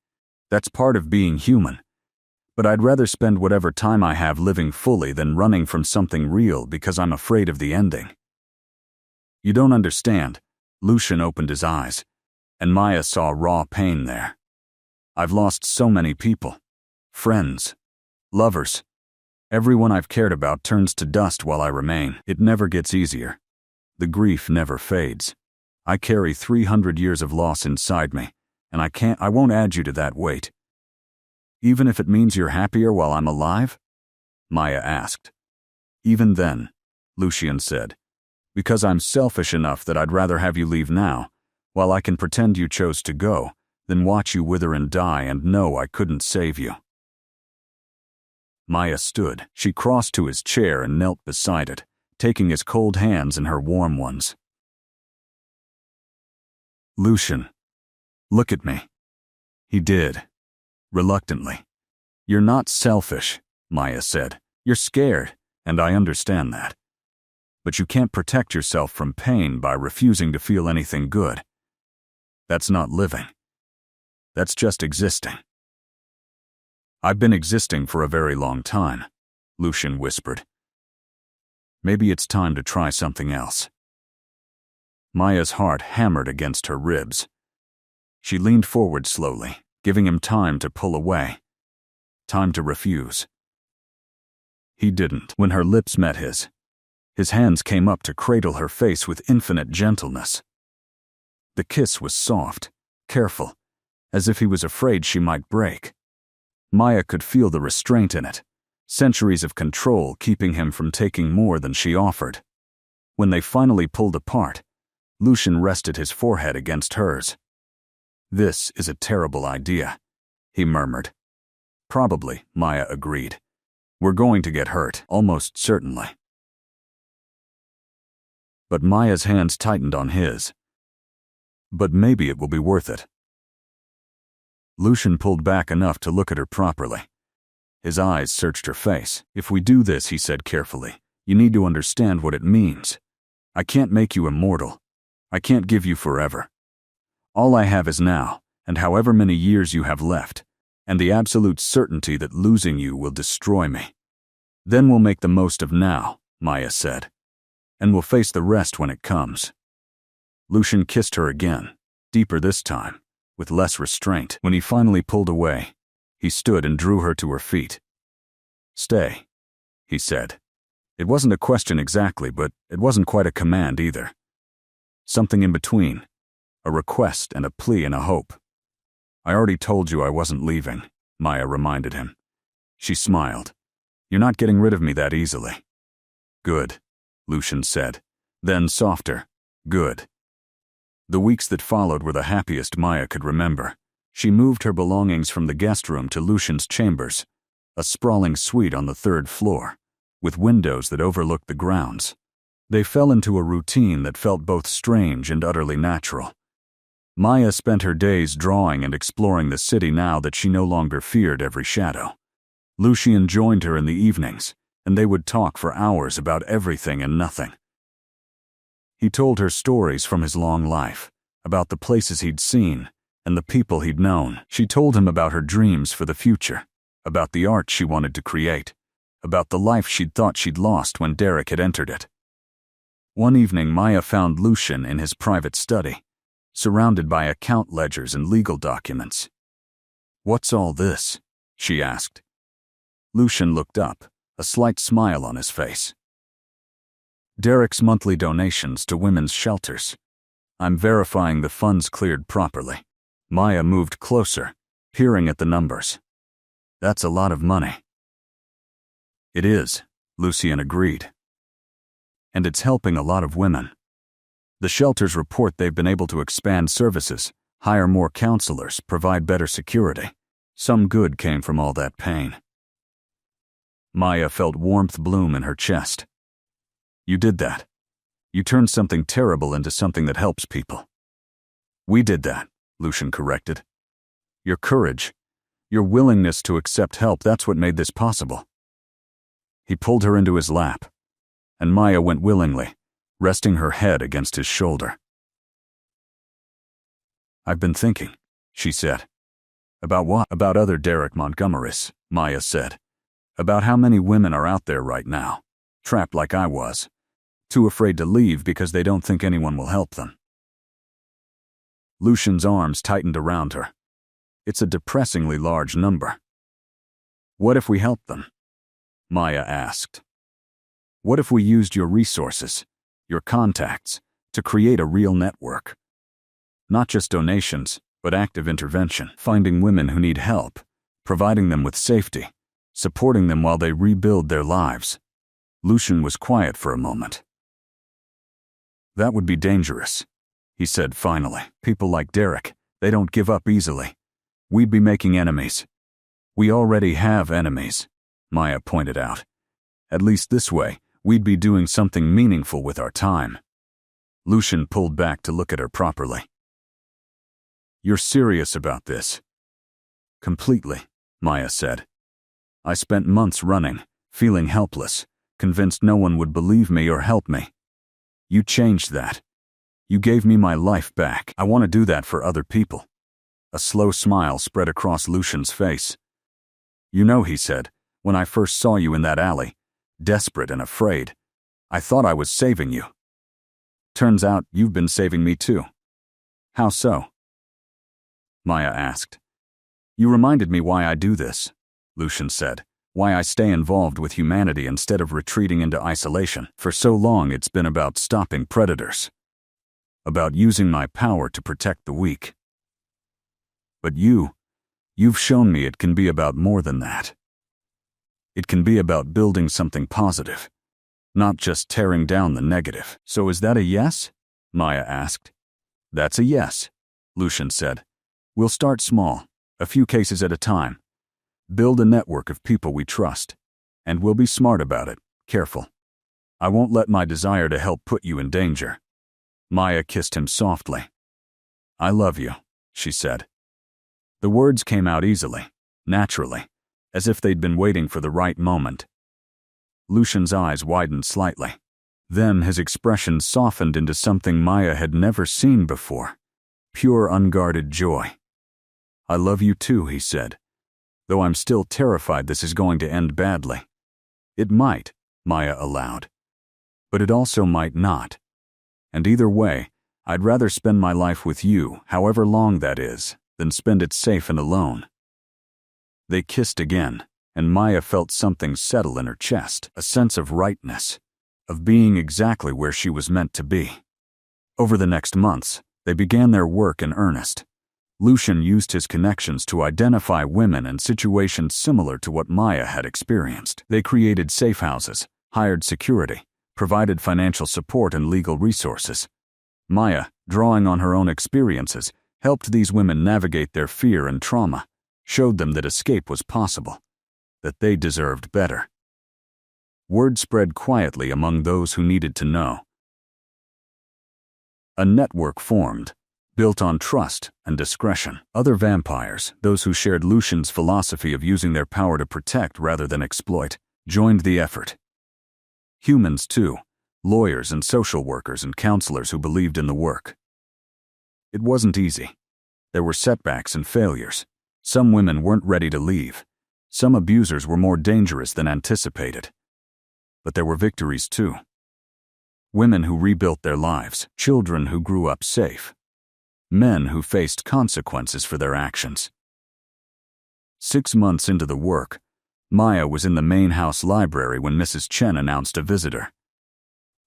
That's part of being human. But I'd rather spend whatever time I have living fully than running from something real because I'm afraid of the ending. You don't understand. Lucian opened his eyes, and Maya saw raw pain there. I've lost so many people. Friends. Lovers. Everyone I've cared about turns to dust while I remain. It never gets easier. The grief never fades. I carry 300 years of loss inside me, and I won't add you to that weight. Even if it means you're happier while I'm alive? Maya asked. Even then, Lucian said, because I'm selfish enough that I'd rather have you leave now, while I can pretend you chose to go, than watch you wither and die and know I couldn't save you. Maya stood. She crossed to his chair and knelt beside it, taking his cold hands in her warm ones. Lucian, look at me. He did. Reluctantly. You're not selfish, Maya said. You're scared, and I understand that. But you can't protect yourself from pain by refusing to feel anything good. That's not living. That's just existing. I've been existing for a very long time, Lucian whispered. Maybe it's time to try something else. Maya's heart hammered against her ribs. She leaned forward slowly, giving him time to pull away. Time to refuse. He didn't. When her lips met his hands came up to cradle her face with infinite gentleness. The kiss was soft, careful, as if he was afraid she might break. Maya could feel the restraint in it, centuries of control keeping him from taking more than she offered. When they finally pulled apart, Lucian rested his forehead against hers. This is a terrible idea, he murmured. Probably, Maya agreed. We're going to get hurt, almost certainly. But Maya's hands tightened on his. But maybe it will be worth it, Lucian pulled back enough to look at her properly. His eyes searched her face. "If we do this," he said carefully, "you need to understand what it means. I can't make you immortal. I can't give you forever. All I have is now, and however many years you have left, and the absolute certainty that losing you will destroy me. Then we'll make the most of now," Maya said, "and we'll face the rest when it comes." Lucian kissed her again, deeper this time, with less restraint. When he finally pulled away, he stood and drew her to her feet. "Stay," he said. It wasn't a question exactly, but it wasn't quite a command either. Something in between, a request and a plea and a hope. "I already told you I wasn't leaving," Maya reminded him. She smiled. "You're not getting rid of me that easily." "Good," Lucian said. Then softer, "Good." The weeks that followed were the happiest Maya could remember. She moved her belongings from the guest room to Lucian's chambers, a sprawling suite on the 3rd floor, with windows that overlooked the grounds. They fell into a routine that felt both strange and utterly natural. Maya spent her days drawing and exploring the city now that she no longer feared every shadow. Lucian joined her in the evenings, and they would talk for hours about everything and nothing. He told her stories from his long life, about the places he'd seen and the people he'd known. She told him about her dreams for the future, about the art she wanted to create, about the life she'd thought she'd lost when Derek had entered it. One evening, Maya found Lucian in his private study, surrounded by account ledgers and legal documents. "What's all this?" she asked. Lucian looked up, a slight smile on his face. "Derek's monthly donations to women's shelters. I'm verifying the funds cleared properly." Maya moved closer, peering at the numbers. "That's a lot of money." "It is," Lucian agreed. "And it's helping a lot of women. The shelters report they've been able to expand services, hire more counselors, provide better security. Some good came from all that pain." Maya felt warmth bloom in her chest. "You did that. You turned something terrible into something that helps people." "We did that," Lucian corrected. "Your courage, your willingness to accept help, that's what made this possible." He pulled her into his lap, and Maya went willingly, resting her head against his shoulder. "I've been thinking," she said. "About what?" "About other Derek Montgomerys," Maya said. "About how many women are out there right now, trapped like I was, too afraid to leave because they don't think anyone will help them." Lucian's arms tightened around her. "It's a depressingly large number." "What if we helped them?" Maya asked. "What if we used your resources, your contacts, to create a real network? Not just donations, but active intervention, finding women who need help, providing them with safety, supporting them while they rebuild their lives." Lucian was quiet for a moment. "That would be dangerous," he said finally. "People like Derek, they don't give up easily. We'd be making enemies." "We already have enemies," Maya pointed out. "At least this way, we'd be doing something meaningful with our time." Lucian pulled back to look at her properly. "You're serious about this?" "Completely," Maya said. "I spent months running, feeling helpless, convinced no one would believe me or help me. You changed that. You gave me my life back. I want to do that for other people." A slow smile spread across Lucian's face. "You know," he said, "when I first saw you in that alley, desperate and afraid, I thought I was saving you. Turns out you've been saving me too." "How so?" Maya asked. "You reminded me why I do this," Lucian said. "Why I stay involved with humanity instead of retreating into isolation. For so long it's been about stopping predators, about using my power to protect the weak. But you've shown me it can be about more than that. It can be about building something positive, not just tearing down the negative." "So is that a yes?" Maya asked. "That's a yes," Lucian said. "We'll start small, a few cases at a time. Build a network of people we trust, and we'll be smart about it, careful. I won't let my desire to help put you in danger." Maya kissed him softly. "I love you," she said. The words came out easily, naturally, as if they'd been waiting for the right moment. Lucian's eyes widened slightly. Then his expression softened into something Maya had never seen before. Pure, unguarded joy. "I love you too," he said, "though I'm still terrified this is going to end badly." "It might," Maya allowed. "But it also might not. And either way, I'd rather spend my life with you, however long that is, than spend it safe and alone." They kissed again, and Maya felt something settle in her chest, a sense of rightness, of being exactly where she was meant to be. Over the next months, they began their work in earnest. Lucian used his connections to identify women in situations similar to what Maya had experienced. They created safe houses, hired security, provided financial support and legal resources. Maya, drawing on her own experiences, helped these women navigate their fear and trauma, showed them that escape was possible, that they deserved better. Word spread quietly among those who needed to know. A network formed, built on trust and discretion. Other vampires, those who shared Lucian's philosophy of using their power to protect rather than exploit, joined the effort. Humans, too, lawyers and social workers and counselors who believed in the work. It wasn't easy. There were setbacks and failures. Some women weren't ready to leave. Some abusers were more dangerous than anticipated. But there were victories, too. Women who rebuilt their lives, children who grew up safe, men who faced consequences for their actions. 6 months into the work, Maya was in the main house library when Mrs. Chen announced a visitor.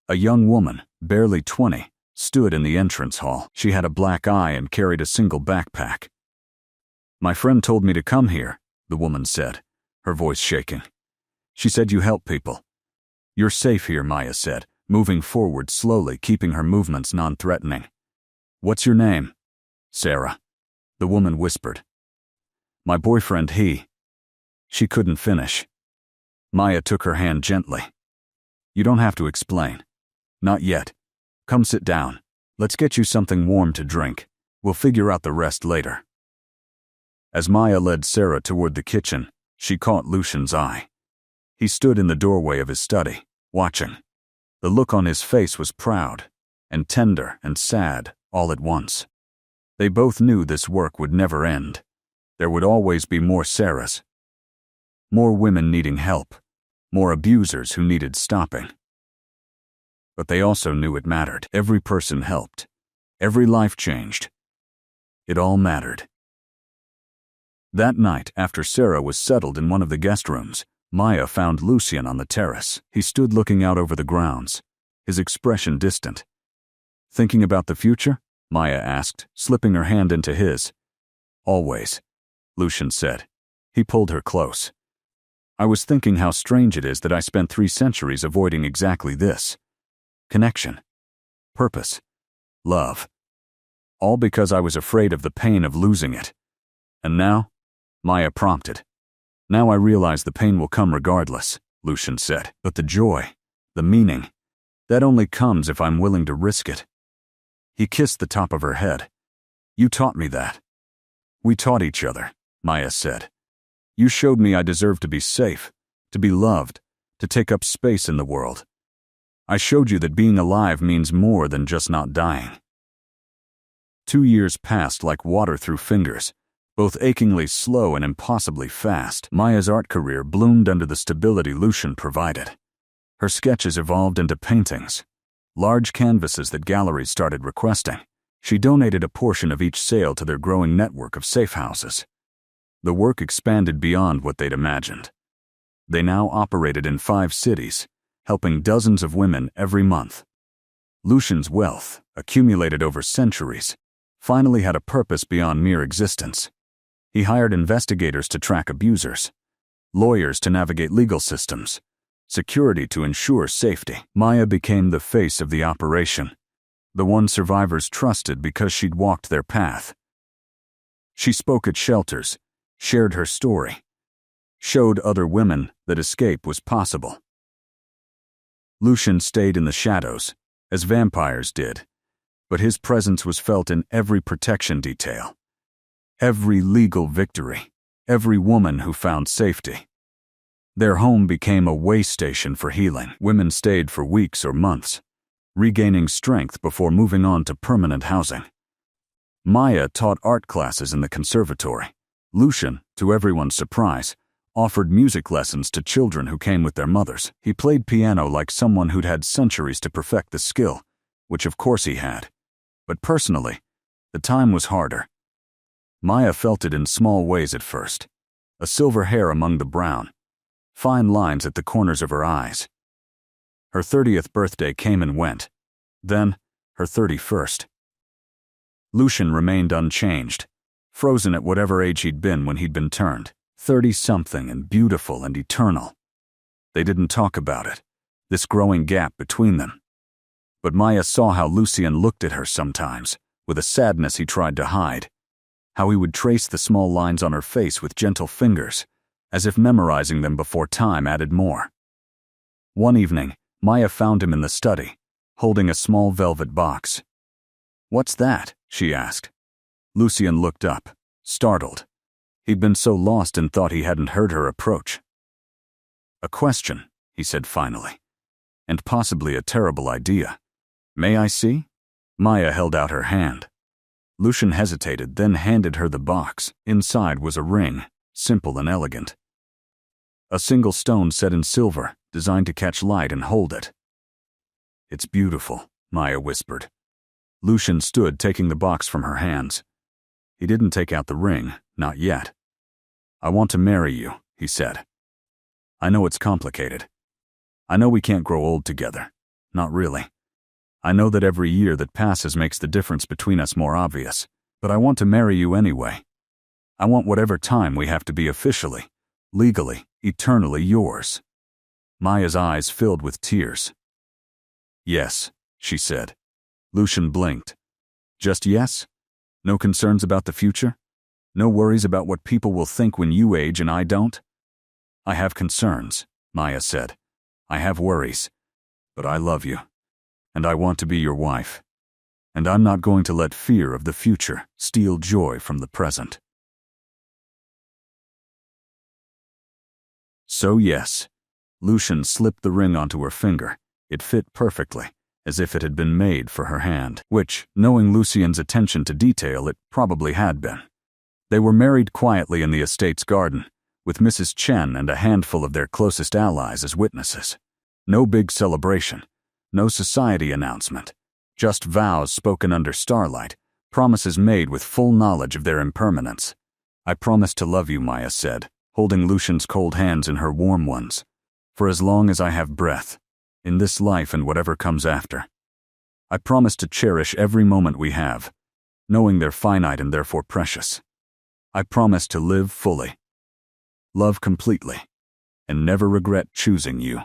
A young woman, barely 20, stood in the entrance hall. She had a black eye and carried a single backpack. "My friend told me to come here," the woman said, her voice shaking. "She said you help people." "You're safe here," Maya said, moving forward slowly, keeping her movements non-threatening. "What's your name?" "Sarah," the woman whispered. "My boyfriend, he..." She couldn't finish. Maya took her hand gently. "You don't have to explain. Not yet. Come sit down. Let's get you something warm to drink. We'll figure out the rest later." As Maya led Sarah toward the kitchen, she caught Lucian's eye. He stood in the doorway of his study, watching. The look on his face was proud, and tender and sad, all at once. They both knew this work would never end. There would always be more Sarahs. More women needing help. More abusers who needed stopping. But they also knew it mattered. Every person helped. Every life changed. It all mattered. That night, after Sarah was settled in one of the guest rooms, Maya found Lucian on the terrace. He stood looking out over the grounds, his expression distant. "Thinking about the future?" Maya asked, slipping her hand into his. "Always," Lucian said. He pulled her close. "I was thinking how strange it is that I spent 3 centuries avoiding exactly this. Connection. Purpose. Love. All because I was afraid of the pain of losing it. And now?" Maya prompted. "Now I realize the pain will come regardless," Lucian said. "But the joy, the meaning, that only comes if I'm willing to risk it." He kissed the top of her head. "You taught me that." "We taught each other," Maya said. "You showed me I deserve to be safe, to be loved, to take up space in the world. I showed you that being alive means more than just not dying." 2 years passed like water through fingers, both achingly slow and impossibly fast. Maya's art career bloomed under the stability Lucian provided. Her sketches evolved into paintings, large canvases that galleries started requesting. She donated a portion of each sale to their growing network of safe houses. The work expanded beyond what they'd imagined. They now operated in 5 cities, helping dozens of women every month. Lucian's wealth, accumulated over centuries, finally had a purpose beyond mere existence. He hired investigators to track abusers, lawyers to navigate legal systems, security to ensure safety. Maya became the face of the operation, the one survivors trusted because she'd walked their path. She spoke at shelters, shared her story, showed other women that escape was possible. Lucian stayed in the shadows, as vampires did, but his presence was felt in every protection detail, every legal victory, every woman who found safety. Their home became a way station for healing. Women stayed for weeks or months, regaining strength before moving on to permanent housing. Maya taught art classes in the conservatory. Lucian, to everyone's surprise, offered music lessons to children who came with their mothers. He played piano like someone who'd had centuries to perfect the skill, which of course he had. But personally, the time was harder. Maya felt it in small ways at first. A silver hair among the brown, fine lines at the corners of her eyes. Her 30th birthday came and went. Then, her 31st. Lucian remained unchanged, frozen at whatever age he'd been when he'd been turned. 30-something and beautiful and eternal. They didn't talk about it, this growing gap between them. But Maya saw how Lucian looked at her sometimes, with a sadness he tried to hide. How he would trace the small lines on her face with gentle fingers, as if memorizing them before time added more. One evening, Maya found him in the study, holding a small velvet box. "What's that?" she asked. Lucian looked up, startled. He'd been so lost in thought he hadn't heard her approach. "A question," he said finally, "and possibly a terrible idea. May I see?" Maya held out her hand. Lucian hesitated, then handed her the box. Inside was a ring, simple and elegant. A single stone set in silver, designed to catch light and hold it. "It's beautiful," Maya whispered. Lucian stood, taking the box from her hands. He didn't take out the ring, not yet. "I want to marry you," he said. "I know it's complicated. I know we can't grow old together. Not really. I know that every year that passes makes the difference between us more obvious. But I want to marry you anyway. I want whatever time we have to be officially, legally, eternally yours." Maya's eyes filled with tears. "Yes," she said. Lucian blinked. "Just yes? No concerns about the future? No worries about what people will think when you age and I don't?" "I have concerns," Maya said. "I have worries. But I love you. And I want to be your wife. And I'm not going to let fear of the future steal joy from the present." So yes, Lucian slipped the ring onto her finger. It fit perfectly, as if it had been made for her hand, which, knowing Lucian's attention to detail, it probably had been. They were married quietly in the estate's garden, with Mrs. Chen and a handful of their closest allies as witnesses. No big celebration, no society announcement, just vows spoken under starlight, promises made with full knowledge of their impermanence. "I promise to love you," Maya said, holding Lucian's cold hands in her warm ones, "for as long as I have breath, in this life and whatever comes after. I promise to cherish every moment we have, knowing they're finite and therefore precious. I promise to live fully, love completely, and never regret choosing you."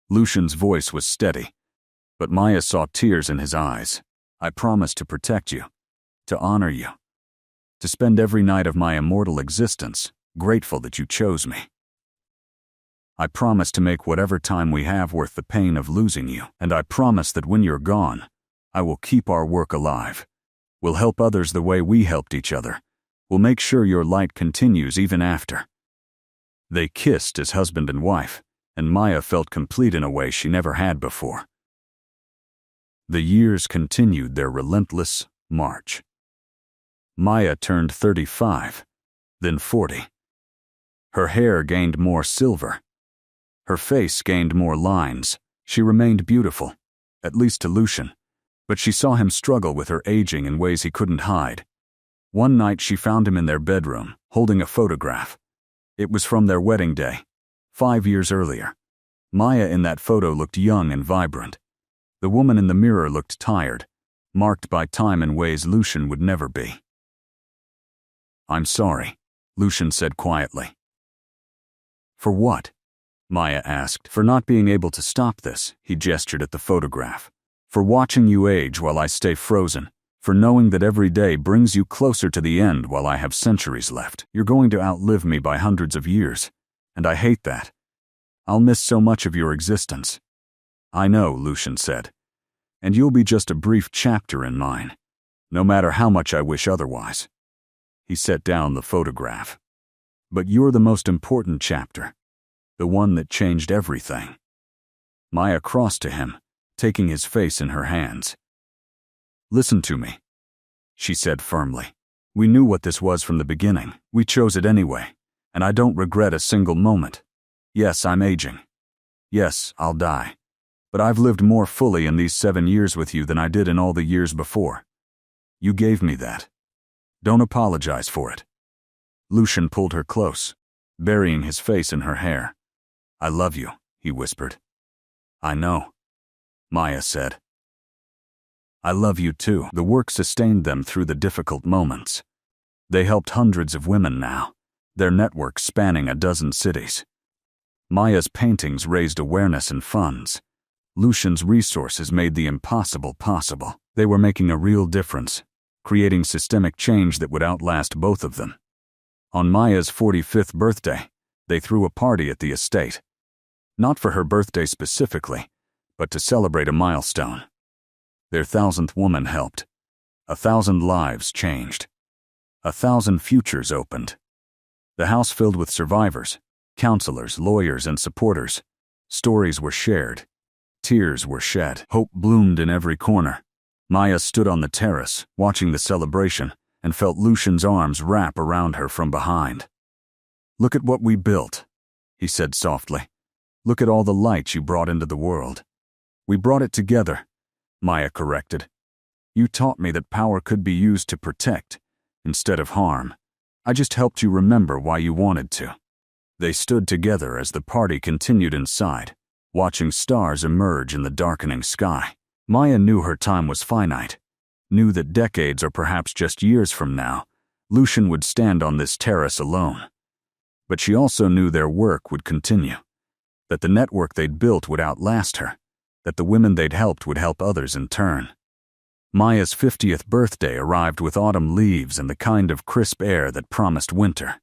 Lucian's voice was steady, but Maya saw tears in his eyes. "I promise to protect you, to honor you, to spend every night of my immortal existence grateful that you chose me. I promise to make whatever time we have worth the pain of losing you, and I promise that when you're gone, I will keep our work alive. We'll help others the way we helped each other. We'll make sure your light continues even after." They kissed as husband and wife, and Maya felt complete in a way she never had before. The years continued their relentless march. Maya turned 35, then 40. Her hair gained more silver. Her face gained more lines. She remained beautiful, at least to Lucian, but she saw him struggle with her aging in ways he couldn't hide. One night she found him in their bedroom, holding a photograph. It was from their wedding day, 5 years earlier. Maya in that photo looked young and vibrant. The woman in the mirror looked tired, marked by time in ways Lucian would never be. "I'm sorry," Lucian said quietly. "For what?" Maya asked. "For not being able to stop this," he gestured at the photograph. "For watching you age while I stay frozen. For knowing that every day brings you closer to the end while I have centuries left. You're going to outlive me by hundreds of years, and I hate that. I'll miss so much of your existence." "I know," Lucian said, "and you'll be just a brief chapter in mine. no matter how much I wish otherwise. He set down the photograph. But you're the most important chapter, the one that changed everything. Maya crossed to him, taking his face in her hands. Listen to me, she said firmly. We knew what this was from the beginning. We chose it anyway, and I don't regret a single moment. Yes, I'm aging. Yes, I'll die. But I've lived more fully in these 7 years with you than I did in all the years before. You gave me that. Don't apologize for it. Lucian pulled her close, burying his face in her hair. I love you, he whispered. I know, Maya said. I love you too. The work sustained them through the difficult moments. They helped hundreds of women now, their network spanning a dozen cities. Maya's paintings raised awareness and funds. Lucian's resources made the impossible possible. They were making a real difference, creating systemic change that would outlast both of them. On Maya's 45th birthday, they threw a party at the estate. Not for her birthday specifically, but to celebrate a milestone. Their 1,000th woman helped. 1,000 lives changed. 1,000 futures opened. The house filled with survivors, counselors, lawyers, and supporters. Stories were shared. Tears were shed. Hope bloomed in every corner. Maya stood on the terrace, watching the celebration, and felt Lucian's arms wrap around her from behind. Look at what we built, he said softly. Look at all the light you brought into the world. We brought it together, Maya corrected. You taught me that power could be used to protect, instead of harm. I just helped you remember why you wanted to. They stood together as the party continued inside, watching stars emerge in the darkening sky. Maya knew her time was finite, knew that decades or perhaps just years from now, Lucian would stand on this terrace alone. But she also knew their work would continue, that the network they'd built would outlast her, that the women they'd helped would help others in turn. Maya's 50th birthday arrived with autumn leaves and the kind of crisp air that promised winter.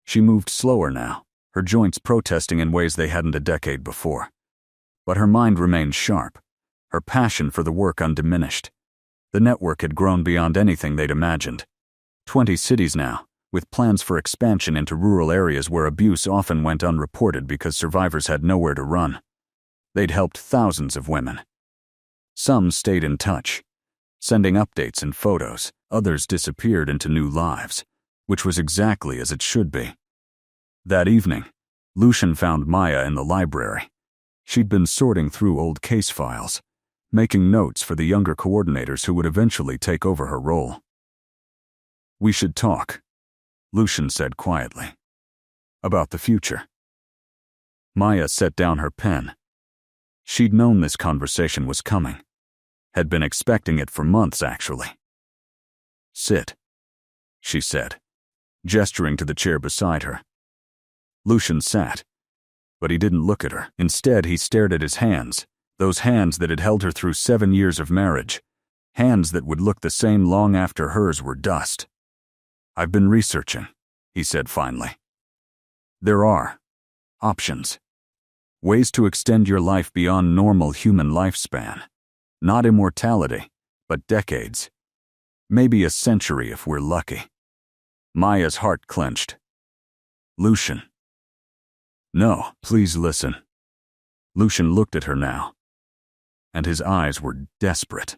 She moved slower now, her joints protesting in ways they hadn't a decade before. But her mind remained sharp, her passion for the work undiminished. The network had grown beyond anything they'd imagined. 20 cities now, with plans for expansion into rural areas where abuse often went unreported because survivors had nowhere to run. They'd helped thousands of women. Some stayed in touch, sending updates and photos. Others disappeared into new lives, which was exactly as it should be. That evening, Lucian found Maya in the library. She'd been sorting through old case files, making notes for the younger coordinators who would eventually take over her role. We should talk, Lucian said quietly. About the future. Maya set down her pen. She'd known this conversation was coming. Had been expecting it for months, actually. Sit, she said, gesturing to the chair beside her. Lucian sat, but he didn't look at her. Instead, he stared at his hands, those hands that had held her through 7 years of marriage, hands that would look the same long after hers were dust. I've been researching, he said finally. There are options. Ways to extend your life beyond normal human lifespan. Not immortality, but decades. Maybe a century if we're lucky. Maya's heart clenched. Lucian. No, please listen. Lucian looked at her now, and his eyes were desperate.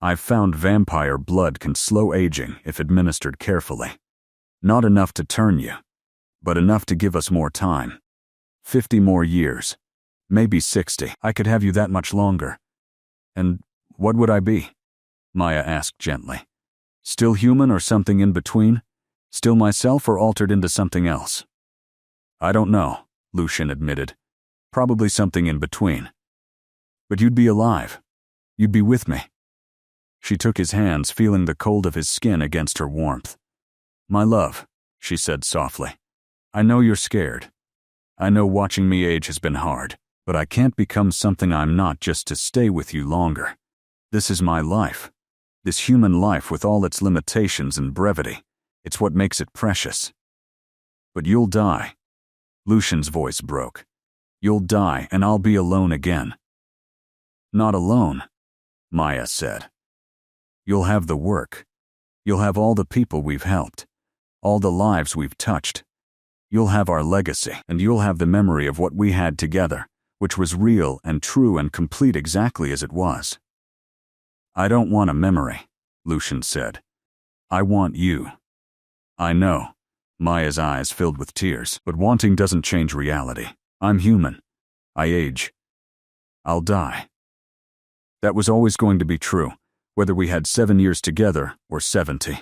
I've found vampire blood can slow aging if administered carefully. Not enough to turn you, but enough to give us more time. 50 more years. Maybe 60. I could have you that much longer. And what would I be? Maya asked gently. Still human or something in between? Still myself or altered into something else? I don't know, Lucian admitted. Probably something in between. But you'd be alive. You'd be with me. She took his hands, feeling the cold of his skin against her warmth. My love, she said softly. I know you're scared. I know watching me age has been hard, but I can't become something I'm not just to stay with you longer. This is my life. This human life with all its limitations and brevity. It's what makes it precious. But you'll die. Lucian's voice broke. You'll die and I'll be alone again. Not alone, Maya said. You'll have the work. You'll have all the people we've helped, all the lives we've touched. You'll have our legacy, and you'll have the memory of what we had together, which was real and true and complete exactly as it was. I don't want a memory, Lucian said. I want you. I know. Maya's eyes filled with tears, but wanting doesn't change reality. I'm human. I age. I'll die. That was always going to be true, whether we had 7 years together or 70.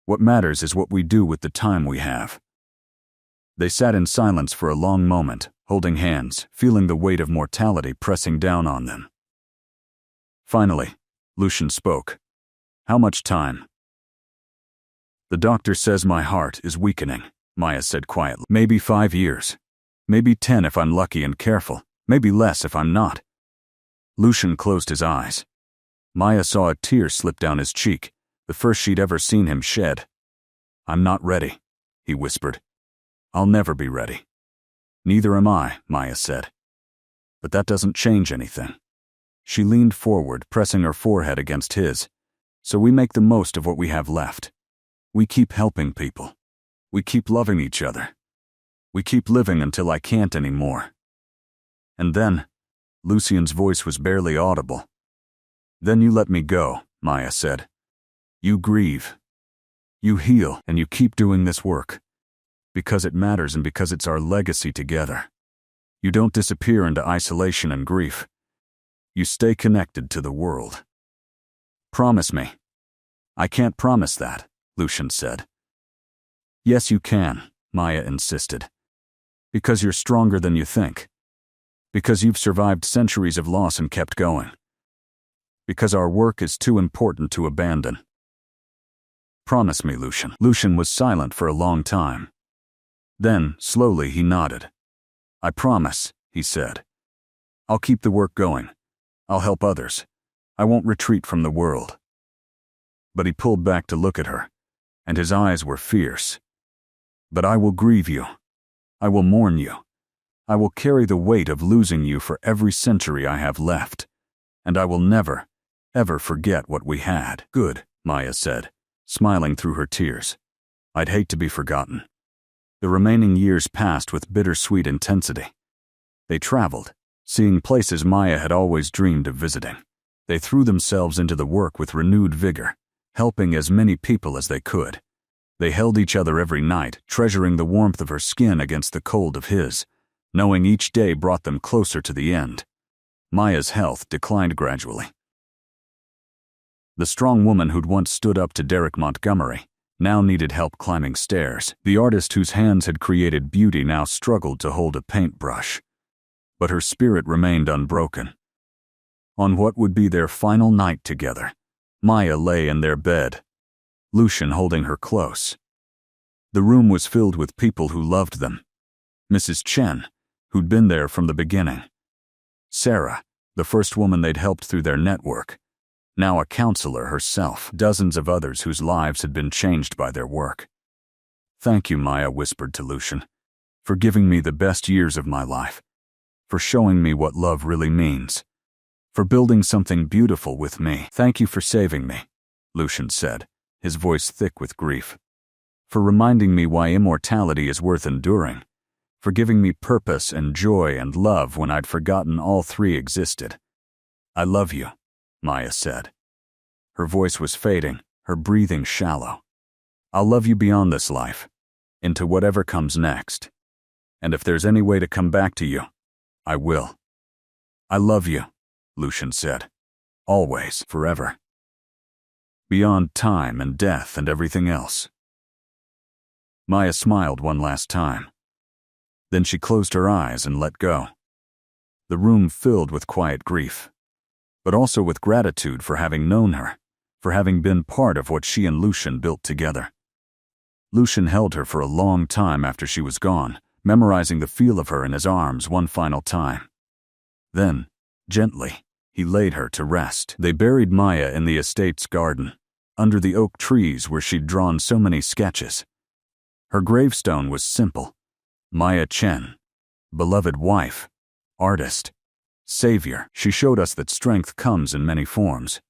What matters is what we do with the time we have. They sat in silence for a long moment, holding hands, feeling the weight of mortality pressing down on them. Finally, Lucian spoke. How much time? The doctor says my heart is weakening, Maya said quietly. Maybe 5 years. Maybe 10 if I'm lucky and careful. Maybe less if I'm not. Lucian closed his eyes. Maya saw a tear slip down his cheek, the first she'd ever seen him shed. I'm not ready, he whispered. I'll never be ready. Neither am I, Maya said. But that doesn't change anything. She leaned forward, pressing her forehead against his. So we make the most of what we have left. We keep helping people. We keep loving each other. We keep living until I can't anymore. And then, Lucian's voice was barely audible. Then you let me go, Maya said. You grieve. You heal, and you keep doing this work. Because it matters and because it's our legacy together. You don't disappear into isolation and grief. You stay connected to the world. Promise me. I can't promise that, Lucian said. Yes, you can, Maya insisted. Because you're stronger than you think. Because you've survived centuries of loss and kept going. Because our work is too important to abandon. Promise me, Lucian. Lucian was silent for a long time. Then, slowly, he nodded. I promise, he said. I'll keep the work going. I'll help others. I won't retreat from the world. But he pulled back to look at her, and his eyes were fierce. But I will grieve you. I will mourn you. I will carry the weight of losing you for every century I have left. And I will never, ever forget what we had. Good, Maya said, smiling through her tears. I'd hate to be forgotten. The remaining years passed with bittersweet intensity. They traveled, seeing places Maya had always dreamed of visiting. They threw themselves into the work with renewed vigor, helping as many people as they could. They held each other every night, treasuring the warmth of her skin against the cold of his, knowing each day brought them closer to the end. Maya's health declined gradually. The strong woman who'd once stood up to Derek Montgomery now needed help climbing stairs. The artist whose hands had created beauty now struggled to hold a paintbrush. But her spirit remained unbroken. On what would be their final night together, Maya lay in their bed, Lucian holding her close. The room was filled with people who loved them. Mrs. Chen, who'd been there from the beginning. Sarah, the first woman they'd helped through their network. Now a counselor herself. Dozens of others whose lives had been changed by their work. Thank you, Maya whispered to Lucian, for giving me the best years of my life. For showing me what love really means. For building something beautiful with me. Thank you for saving me, Lucian said, his voice thick with grief. For reminding me why immortality is worth enduring. For giving me purpose and joy and love when I'd forgotten all three existed. I love you, Maya said. Her voice was fading, her breathing shallow. I'll love you beyond this life, into whatever comes next. And if there's any way to come back to you, I will. I love you, Lucian said. Always, forever. Beyond time and death and everything else. Maya smiled one last time. Then she closed her eyes and let go. The room filled with quiet grief, but also with gratitude for having known her, for having been part of what she and Lucian built together. Lucian held her for a long time after she was gone, memorizing the feel of her in his arms one final time. Then, gently, he laid her to rest. They buried Maya in the estate's garden, under the oak trees where she'd drawn so many sketches. Her gravestone was simple. Maya Chen, beloved wife, artist, savior. She showed us that strength comes in many forms.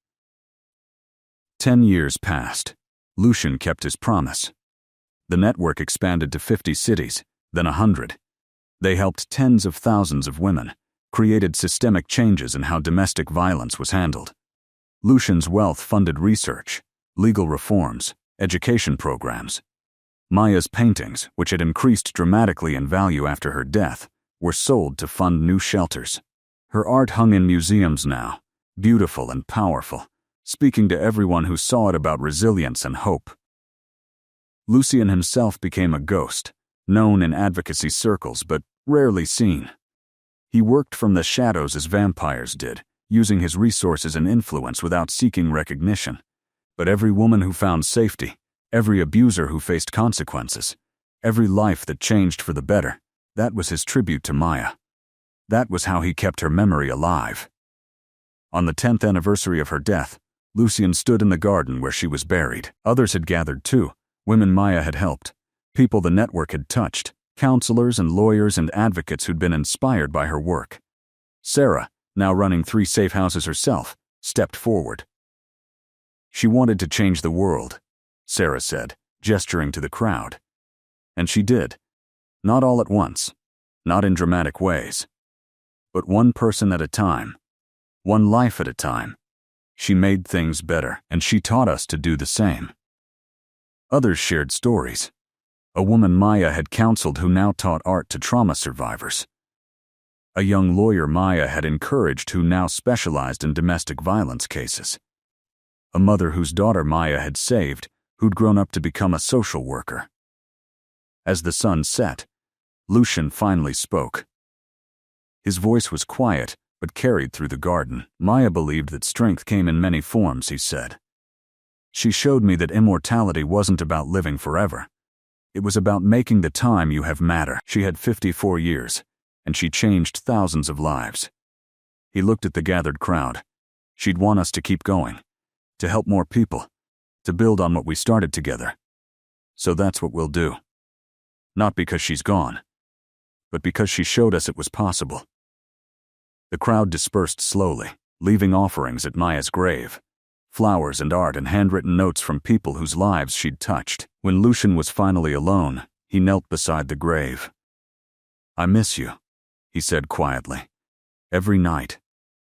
10 years passed. Lucian kept his promise. The network expanded to 50 cities, then 100. They helped tens of thousands of women, created systemic changes in how domestic violence was handled. Lucian's wealth funded research, legal reforms, education programs. Maya's paintings, which had increased dramatically in value after her death, were sold to fund new shelters. Her art hung in museums now, beautiful and powerful, speaking to everyone who saw it about resilience and hope. Lucian himself became a ghost, known in advocacy circles but rarely seen. He worked from the shadows as vampires did, using his resources and influence without seeking recognition. But every woman who found safety, every abuser who faced consequences, every life that changed for the better, that was his tribute to Maya. That was how he kept her memory alive. On the 10th anniversary of her death, Lucian stood in the garden where she was buried. Others had gathered too, women Maya had helped, people the network had touched, counselors and lawyers and advocates who'd been inspired by her work. Sarah, now running 3 safe houses herself, stepped forward. She wanted to change the world, Sarah said, gesturing to the crowd. And she did. Not all at once, not in dramatic ways. But one person at a time, one life at a time. She made things better, and she taught us to do the same. Others shared stories. A woman Maya had counseled who now taught art to trauma survivors. A young lawyer Maya had encouraged who now specialized in domestic violence cases. A mother whose daughter Maya had saved, who'd grown up to become a social worker. As the sun set, Lucian finally spoke. His voice was quiet, but carried through the garden. Maya believed that strength came in many forms, he said. She showed me that immortality wasn't about living forever. It was about making the time you have matter. She had 54 years, and she changed thousands of lives. He looked at the gathered crowd. She'd want us to keep going, to help more people, to build on what we started together. So that's what we'll do. Not because she's gone, but because she showed us it was possible. The crowd dispersed slowly, leaving offerings at Maya's grave. Flowers and art and handwritten notes from people whose lives she'd touched. When Lucian was finally alone, he knelt beside the grave. "I miss you," he said quietly. "Every night.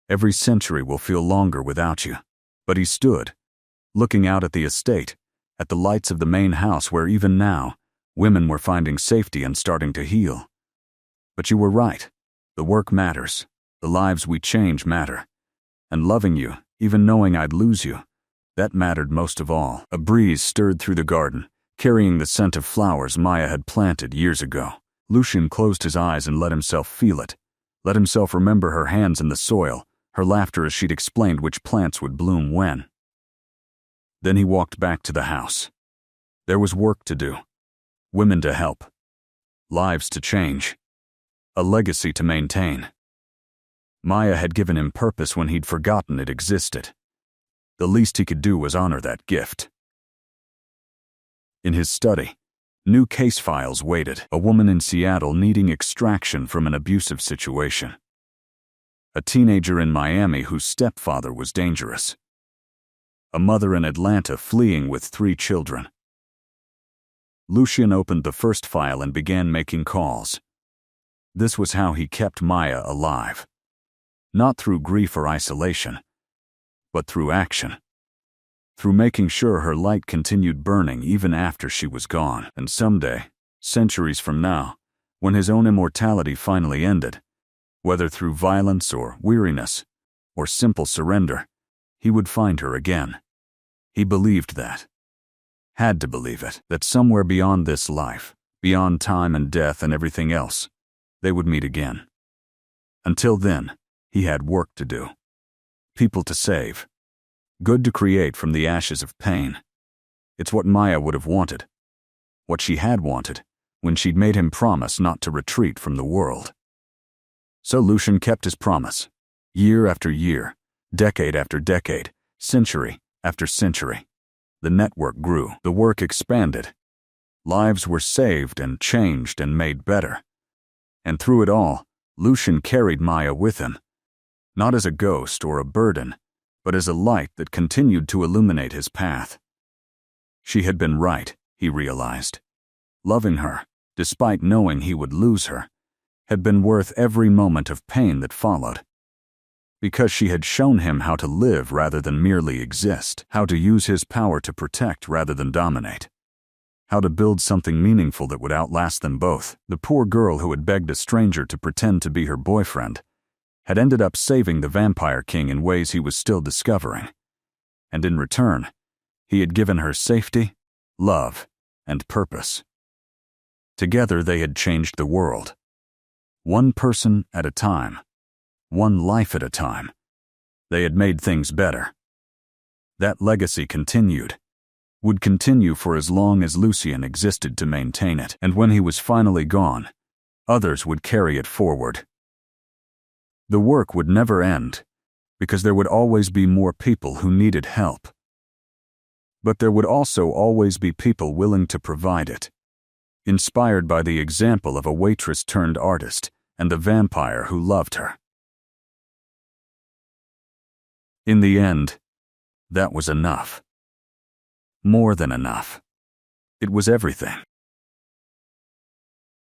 Every century will feel longer without you." But he stood, looking out at the estate, at the lights of the main house where even now, women were finding safety and starting to heal. "But you were right. The work matters. The lives we change matter. And loving you, even knowing I'd lose you, that mattered most of all." A breeze stirred through the garden, carrying the scent of flowers Maya had planted years ago. Lucian closed his eyes and let himself feel it, let himself remember her hands in the soil, her laughter as she'd explained which plants would bloom when. Then he walked back to the house. There was work to do, women to help, lives to change, a legacy to maintain. Maya had given him purpose when he'd forgotten it existed. The least he could do was honor that gift. In his study, new case files waited. A woman in Seattle needing extraction from an abusive situation. A teenager in Miami whose stepfather was dangerous. A mother in Atlanta fleeing with 3 children. Lucian opened the first file and began making calls. This was how he kept Maya alive. Not through grief or isolation, but through action. Through making sure her light continued burning even after she was gone. And someday, centuries from now, when his own immortality finally ended, whether through violence or weariness, or simple surrender, he would find her again. He believed that. Had to believe it, that somewhere beyond this life, beyond time and death and everything else, they would meet again. Until then, he had work to do. People to save. Good to create from the ashes of pain. It's what Maya would have wanted. What she had wanted, when she'd made him promise not to retreat from the world. So Lucian kept his promise. Year after year, decade after decade, century after century. The network grew, the work expanded. Lives were saved and changed and made better. And through it all, Lucian carried Maya with him. Not as a ghost or a burden, but as a light that continued to illuminate his path. She had been right, he realized. Loving her, despite knowing he would lose her, had been worth every moment of pain that followed. Because she had shown him how to live rather than merely exist, how to use his power to protect rather than dominate, how to build something meaningful that would outlast them both. The poor girl who had begged a stranger to pretend to be her boyfriend had ended up saving the Vampire King in ways he was still discovering. And in return, he had given her safety, love, and purpose. Together they had changed the world. One person at a time. One life at a time. They had made things better. That legacy continued. Would continue for as long as Lucien existed to maintain it. And when he was finally gone, others would carry it forward. The work would never end, because there would always be more people who needed help. But there would also always be people willing to provide it, inspired by the example of a waitress turned artist and the vampire who loved her. In the end, that was enough. More than enough. It was everything.